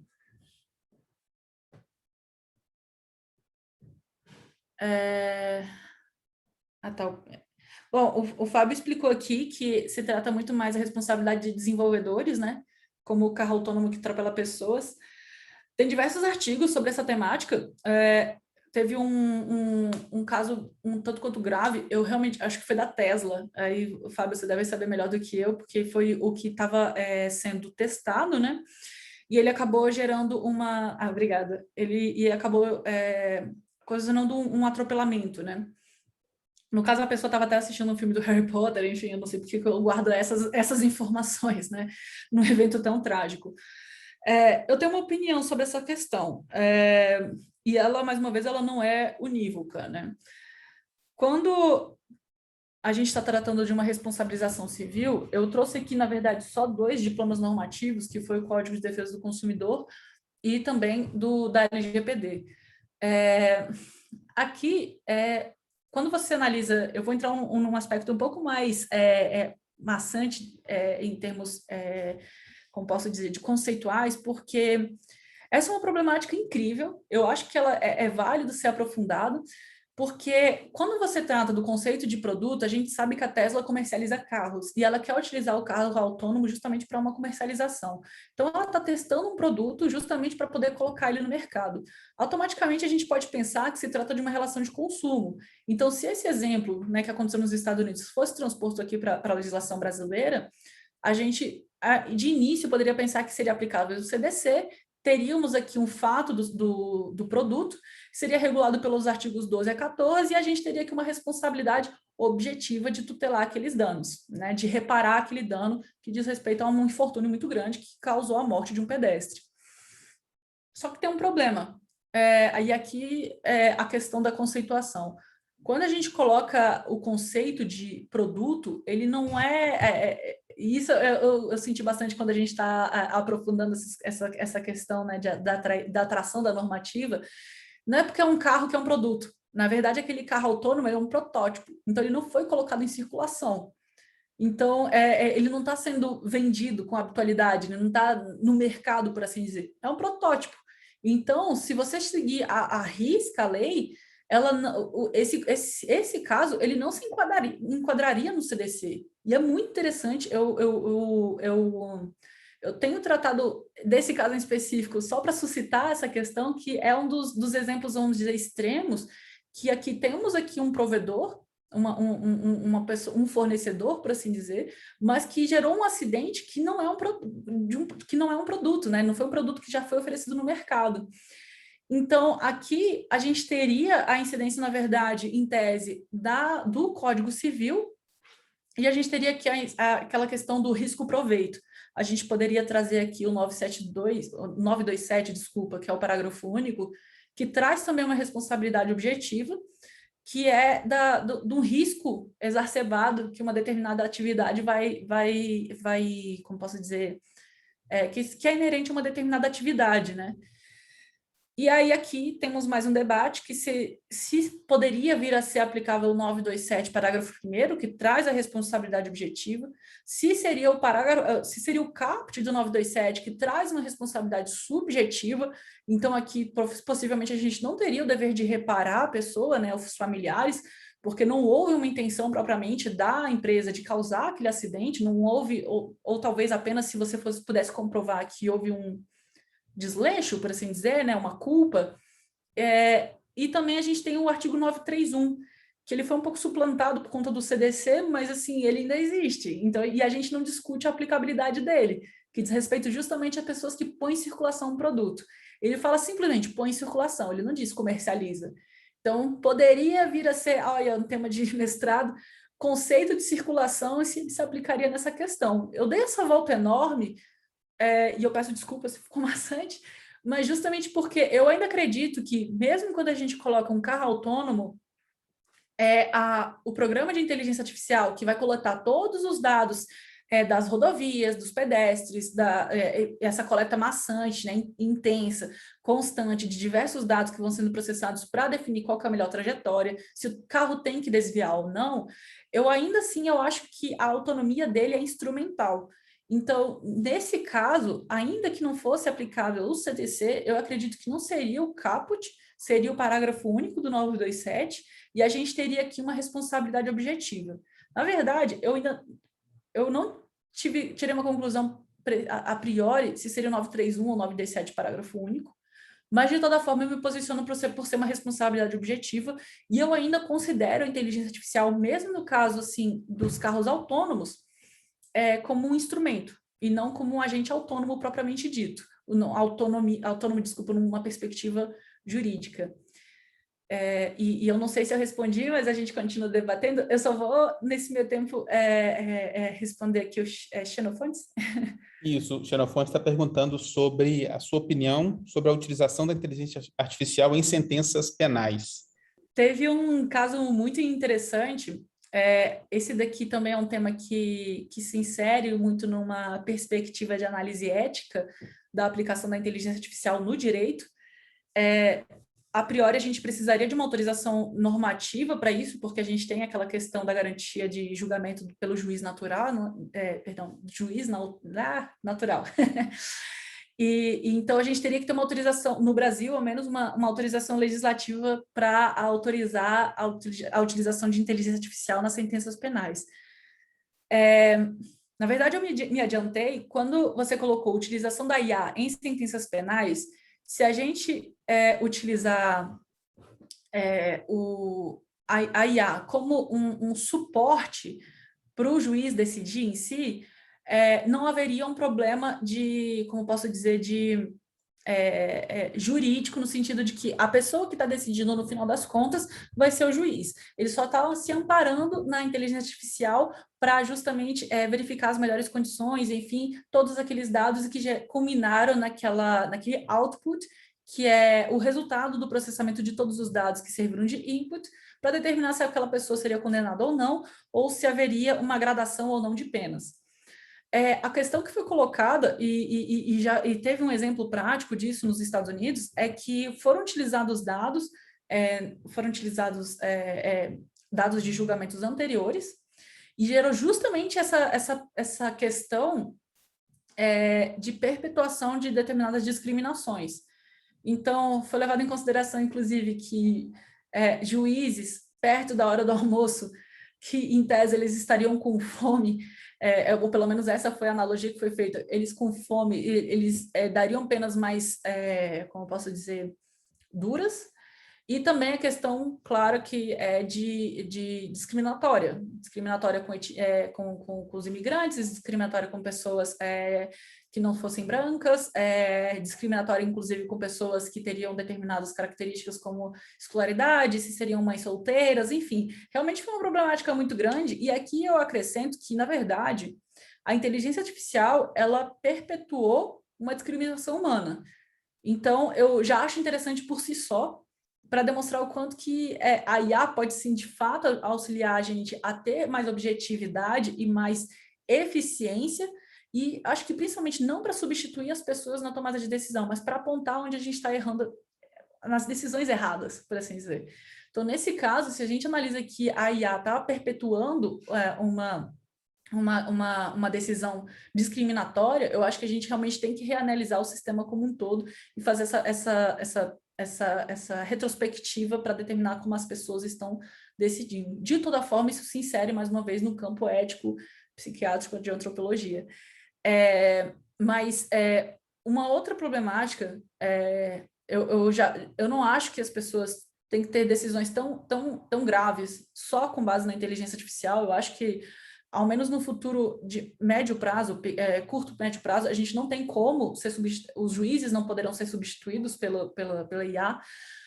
Tá. Bom, o Fábio explicou aqui que se trata muito mais da responsabilidade de desenvolvedores, né? Como o carro autônomo que atropela pessoas. Tem diversos artigos sobre essa temática. Teve um caso um tanto quanto grave, eu realmente acho que foi da Tesla. Aí, Fábio, você deve saber melhor do que eu, porque foi o que estava sendo testado, né? E ele acabou gerando obrigada. Ele acabou ocasionando um atropelamento, né? No caso, a pessoa estava até assistindo um filme do Harry Potter, enfim, eu não sei porque eu guardo essas informações, né? Num evento tão trágico. Eu tenho uma opinião sobre essa questão. E ela, mais uma vez, ela não é unívoca, né? Quando a gente está tratando de uma responsabilização civil, eu trouxe aqui, na verdade, só 2 diplomas normativos, que foi o Código de Defesa do Consumidor e também da LGPD. Aqui, quando você analisa, eu vou entrar num aspecto um pouco mais maçante em termos, como posso dizer, de conceituais, porque essa é uma problemática incrível, eu acho que ela é válido ser aprofundado, porque quando você trata do conceito de produto, a gente sabe que a Tesla comercializa carros, e ela quer utilizar o carro autônomo justamente para uma comercialização. Então, ela está testando um produto justamente para poder colocar ele no mercado. Automaticamente, a gente pode pensar que se trata de uma relação de consumo. Então, se esse exemplo, né, que aconteceu nos Estados Unidos fosse transposto aqui para a legislação brasileira, a gente, de início, poderia pensar que seria aplicável o CDC, teríamos aqui um fato do produto, seria regulado pelos artigos 12 a 14, e a gente teria aqui uma responsabilidade objetiva de tutelar aqueles danos, né, de reparar aquele dano que diz respeito a um infortúnio muito grande que causou a morte de um pedestre. Só que tem um problema, aí aqui é a questão da conceituação. Quando a gente coloca o conceito de produto, ele não isso eu senti bastante quando a gente está aprofundando essa questão, né, da atração da normativa. Não é porque é um carro que é um produto. Na verdade, aquele carro autônomo é um protótipo. Então, ele não foi colocado em circulação. Então, ele não está sendo vendido com habitualidade, ele não está no mercado, por assim dizer. É um protótipo. Então, se você seguir a risca a lei, esse caso ele não se enquadraria no CDC. E é muito interessante, eu tenho tratado desse caso em específico só para suscitar essa questão, que é um dos exemplos, vamos dizer, extremos, que aqui temos aqui um provedor, uma pessoa, um fornecedor, por assim dizer, mas que gerou um acidente que não é um produto, né? Não foi um produto que já foi oferecido no mercado. Então, aqui a gente teria a incidência, na verdade, em tese, do Código Civil, E a gente teria aqui aquela questão do risco-proveito. A gente poderia trazer aqui o 927, desculpa, que é o parágrafo único, que traz também uma responsabilidade objetiva, que é de um risco exacerbado que uma determinada atividade como posso dizer, que é inerente a uma determinada atividade, né? E aí aqui temos mais um debate que se poderia vir a ser aplicável o 927, parágrafo 1º, que traz a responsabilidade objetiva, se seria o caput do 927, que traz uma responsabilidade subjetiva, então aqui possivelmente a gente não teria o dever de reparar a pessoa, né, os familiares, porque não houve uma intenção propriamente da empresa de causar aquele acidente, não houve, ou talvez apenas se você pudesse comprovar que houve um desleixo, por assim dizer, né, uma culpa. E também a gente tem o artigo 931, que ele foi um pouco suplantado por conta do CDC, mas assim, ele ainda existe. Então, e a gente não discute a aplicabilidade dele, que diz respeito justamente a pessoas que põem em circulação um produto. Ele fala simplesmente põe em circulação, ele não diz comercializa. Então, poderia vir a ser, olha, um tema de mestrado, conceito de circulação, e se aplicaria nessa questão. Eu dei essa volta enorme, e eu peço desculpas se ficou maçante, mas justamente porque eu ainda acredito que, mesmo quando a gente coloca um carro autônomo, o programa de inteligência artificial, que vai coletar todos os dados das rodovias, dos pedestres, essa coleta maçante, né, intensa, constante, de diversos dados que vão sendo processados para definir qual que é a melhor trajetória, se o carro tem que desviar ou não, eu ainda assim eu acho que a autonomia dele é instrumental. Então, nesse caso, ainda que não fosse aplicável o CTC, eu acredito que não seria o caput, seria o parágrafo único do 927, e a gente teria aqui uma responsabilidade objetiva. Na verdade, eu não tirei uma conclusão a priori se seria o 931 ou 927 parágrafo único, mas de toda forma eu me posiciono por ser uma responsabilidade objetiva, e eu ainda considero a inteligência artificial, mesmo no caso assim dos carros autônomos, como um instrumento, e não como um agente autônomo propriamente dito. Autônomo, desculpa, numa perspectiva jurídica. E eu não sei se eu respondi, mas a gente continua debatendo. Eu só vou, nesse meio tempo, responder aqui o Xenofontes. Isso, o Xenofonte está perguntando sobre a sua opinião sobre a utilização da inteligência artificial em sentenças penais. Teve um caso muito interessante. Esse daqui também é um tema que se insere muito numa perspectiva de análise ética da aplicação da inteligência artificial no direito. A priori, a gente precisaria de uma autorização normativa para isso, porque a gente tem aquela questão da garantia de julgamento pelo juiz natural, natural. Então, a gente teria que ter uma autorização, no Brasil, ao menos uma autorização legislativa para autorizar a utilização de inteligência artificial nas sentenças penais. Na verdade, eu me adiantei, quando você colocou utilização da IA em sentenças penais, se a gente utilizar a IA como um suporte para o juiz decidir em si, não haveria um problema de, como posso dizer, de jurídico, no sentido de que a pessoa que está decidindo no final das contas vai ser o juiz. Ele só está se amparando na inteligência artificial para justamente verificar as melhores condições, enfim, todos aqueles dados que já culminaram naquele output, que é o resultado do processamento de todos os dados que serviram de input, para determinar se aquela pessoa seria condenada ou se haveria uma gradação ou não de penas. A questão que foi colocada, e teve um exemplo prático disso nos Estados Unidos, é que foram utilizados dados dados de julgamentos anteriores, e gerou justamente essa questão de perpetuação de determinadas discriminações. Então, foi levado em consideração, inclusive, que juízes, perto da hora do almoço, que, em tese, eles estariam com fome, ou pelo menos essa foi a analogia que foi feita, eles com fome, eles dariam penas mais, como posso dizer, duras, E também a questão, claro, que é de discriminatória com os imigrantes, discriminatória com pessoas que não fossem brancas, discriminatória, inclusive, com pessoas que teriam determinadas características como escolaridade, se seriam mães solteiras, enfim. Realmente foi uma problemática muito grande, e aqui eu acrescento que, na verdade, a inteligência artificial, ela perpetuou uma discriminação humana. Então, eu já acho interessante por si só, para demonstrar o quanto que a IA pode, sim, de fato, auxiliar a gente a ter mais objetividade e mais eficiência, e acho que principalmente não para substituir as pessoas na tomada de decisão, mas para apontar onde a gente está errando nas decisões erradas, por assim dizer. Então, nesse caso, se a gente analisa que a IA está perpetuando uma decisão discriminatória, eu acho que a gente realmente tem que reanalisar o sistema como um todo e fazer essa retrospectiva para determinar como as pessoas estão decidindo. De toda forma, isso se insere, mais uma vez, no campo ético, psiquiátrico de antropologia. Mas uma outra problemática, eu não acho que as pessoas têm que ter decisões tão graves só com base na inteligência artificial. Eu acho que, ao menos no futuro de médio prazo, curto, médio prazo, a gente não tem como os juízes não poderão ser substituídos pela IA.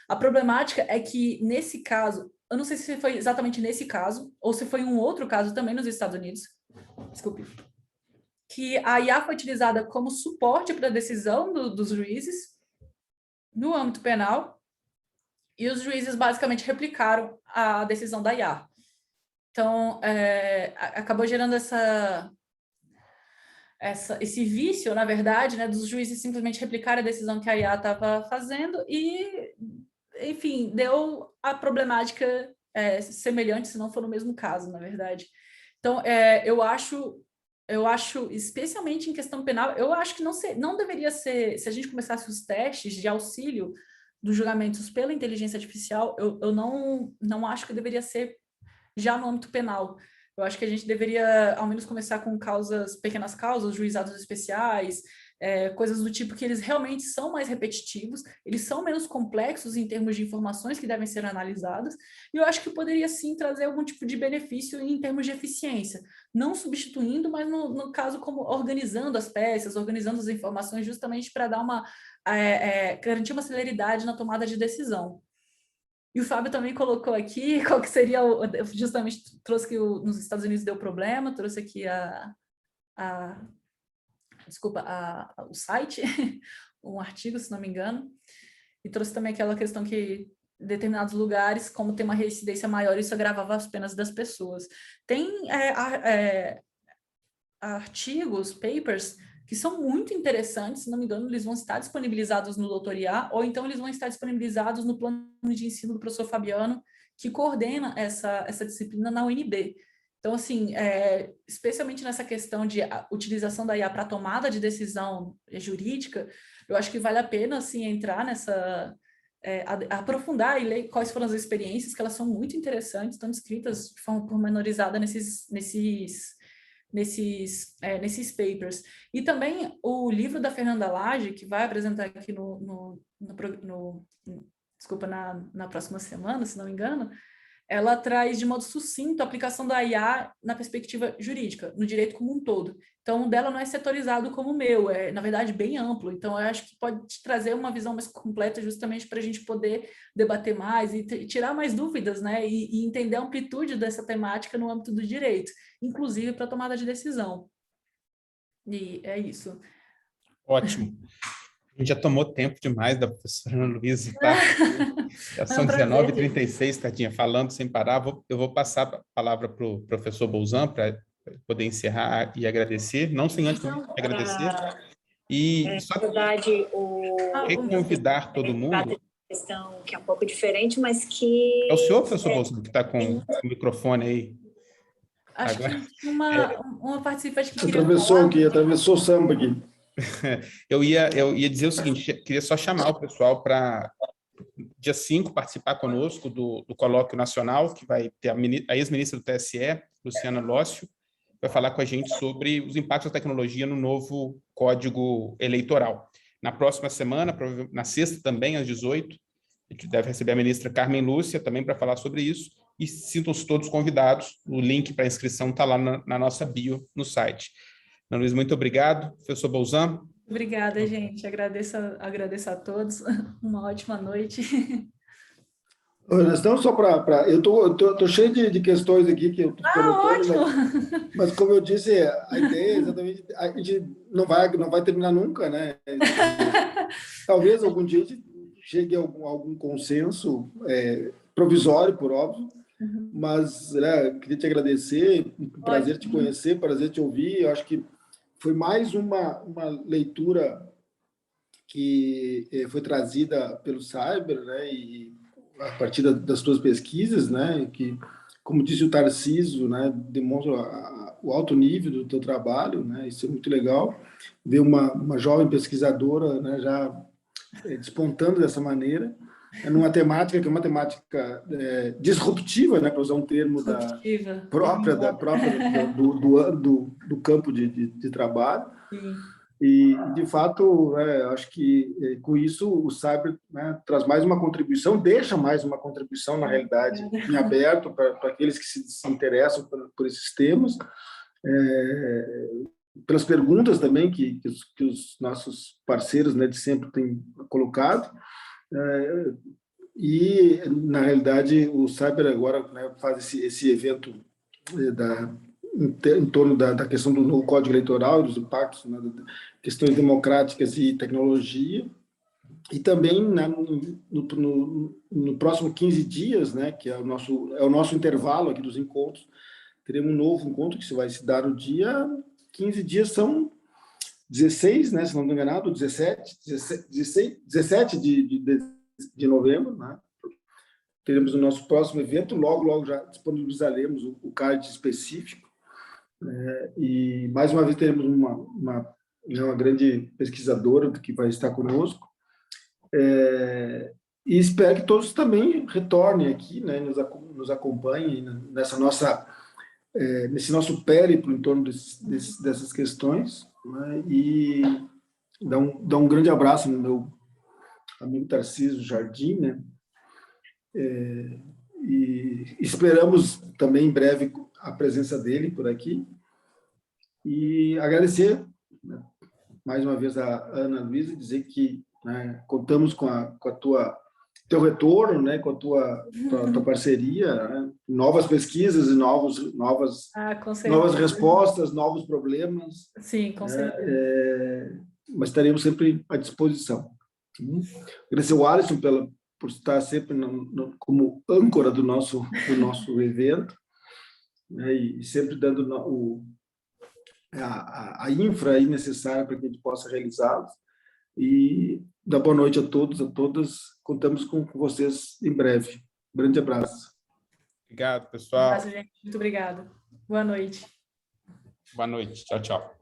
A problemática é que, nesse caso, eu não sei se foi exatamente nesse caso, ou se foi um outro caso também nos Estados Unidos, desculpe, que a IA foi utilizada como suporte para a decisão dos juízes no âmbito penal, e os juízes basicamente replicaram a decisão da IA. Então, acabou gerando esse vício, na verdade, né, dos juízes simplesmente replicarem a decisão que a IA estava fazendo e, enfim, deu a problemática semelhante, se não for no mesmo caso, na verdade. Então, eu acho, especialmente em questão penal, eu acho que não deveria ser, se a gente começasse os testes de auxílio dos julgamentos pela inteligência artificial, eu não acho que deveria ser já no âmbito penal. Eu acho que a gente deveria, ao menos, começar com pequenas causas, juizados especiais, coisas do tipo que eles realmente são mais repetitivos, eles são menos complexos em termos de informações que devem ser analisadas, e eu acho que poderia, sim, trazer algum tipo de benefício em termos de eficiência, não substituindo, mas, no caso, como organizando as peças, organizando as informações, justamente para dar garantir uma celeridade na tomada de decisão. E o Fábio também colocou aqui qual que seria, justamente trouxe que nos Estados Unidos deu problema, trouxe aqui o site, um artigo, se não me engano, e trouxe também aquela questão que em determinados lugares, como tem uma reincidência maior, isso agravava as penas das pessoas. Tem artigos, papers, que são muito interessantes, se não me engano, eles vão estar disponibilizados no Doutor IA, ou então eles vão estar disponibilizados no plano de ensino do professor Fabiano, que coordena essa disciplina na UNB. Então, assim, especialmente nessa questão de utilização da IA para tomada de decisão jurídica, eu acho que vale a pena, assim, entrar aprofundar e ler quais foram as experiências, que elas são muito interessantes, estão descritas de forma pormenorizada nesses papers. E também o livro da Fernanda Lage, que vai apresentar aqui na próxima semana, se não me engano, ela traz de modo sucinto a aplicação da IA na perspectiva jurídica, no direito como um todo. Então, o dela não é setorizado como o meu, é, na verdade, bem amplo. Então, eu acho que pode te trazer uma visão mais completa justamente para a gente poder debater mais e tirar mais dúvidas, né? E entender a amplitude dessa temática no âmbito do direito, inclusive para a tomada de decisão. E é isso. Ótimo. A gente já tomou tempo demais da professora Ana Luísa, tá? Já são 19h36, tadinha, falando sem parar. Eu vou passar a palavra para o professor Bolzan para poder encerrar e agradecer, não sem antes agradecer. E só verdade, convidar todo mundo. Questão que é um pouco diferente, mas que... É o senhor, professor Bolzan, que está com o microfone aí? Acho agora, que uma participante que queria atravessou o samba aqui. Eu ia dizer o seguinte, queria só chamar o pessoal para dia 5 participar conosco do colóquio nacional, que vai ter a ex-ministra do TSE, Luciana Lócio, vai falar com a gente sobre os impactos da tecnologia no novo Código Eleitoral. Na próxima semana, na sexta também, às 18h, A gente deve receber a ministra Carmen Lúcia também para falar sobre isso, e sintam-se todos convidados. O link para inscrição está lá na nossa bio no site. Ana Luísa, muito obrigado. Professor Bolzan. Obrigada, gente. Agradeço a todos. Uma ótima noite. Nós estamos só para... Eu tô cheio de questões aqui que eu estou colocando, Ótimo! mas como eu disse, a ideia é exatamente... A gente não vai terminar nunca, né? Talvez algum dia a gente chegue a algum consenso provisório, por óbvio, mas queria te agradecer, um prazer te conhecer, prazer te ouvir. Eu acho que foi mais uma leitura que foi trazida pelo Cyber, né? E a partir das tuas pesquisas, né? Que, como disse o Tarcísio, né? Demonstra o alto nível do teu trabalho, né? Isso é muito legal. Ver uma jovem pesquisadora, né? Já despontando dessa maneira, numa temática que é uma temática disruptiva, né? Para usar um termo própria do campo de trabalho. Sim. E, de fato, acho que com isso o Cyber, né, traz mais uma contribuição, deixa mais uma contribuição, na realidade, em aberto para aqueles que se interessam por esses temas, pelas perguntas também que os nossos parceiros, né, de sempre têm colocado. E, na realidade, o Cyber agora, né, faz esse evento em torno da questão do novo Código Eleitoral e dos impactos, né, questões democráticas e tecnologia, e também, né, no próximo 15 dias, né, que é o nosso intervalo aqui dos encontros, teremos um novo encontro que vai se dar no dia 15 dias, são 16, né, se não estou enganado, 17 de novembro, né? Teremos o nosso próximo evento, logo já disponibilizaremos o card específico, e mais uma vez teremos uma grande pesquisadora que vai estar conosco, e espero que todos também retornem aqui, né, nos acompanhem nesse nosso périplo em torno dessas questões, né, e dar um grande abraço no meu amigo Tarcísio Jardim, né, e esperamos também em breve a presença dele por aqui, e agradecer, né, mais uma vez a Ana Luísa, dizer que, né, contamos com teu retorno, né, com a tua parceria, né, novas pesquisas e novas respostas, novos problemas. Sim, com certeza. Mas estaremos sempre à disposição. Agradecer o Alisson por estar sempre como âncora do nosso evento, né, e sempre dando a infra aí necessária para que a gente possa realizá-los. E dar boa noite a todos, a todas. Contamos com vocês em breve. Um grande abraço. Obrigado, pessoal. Um abraço, gente. Muito obrigada. Boa noite. Boa noite. Tchau, tchau.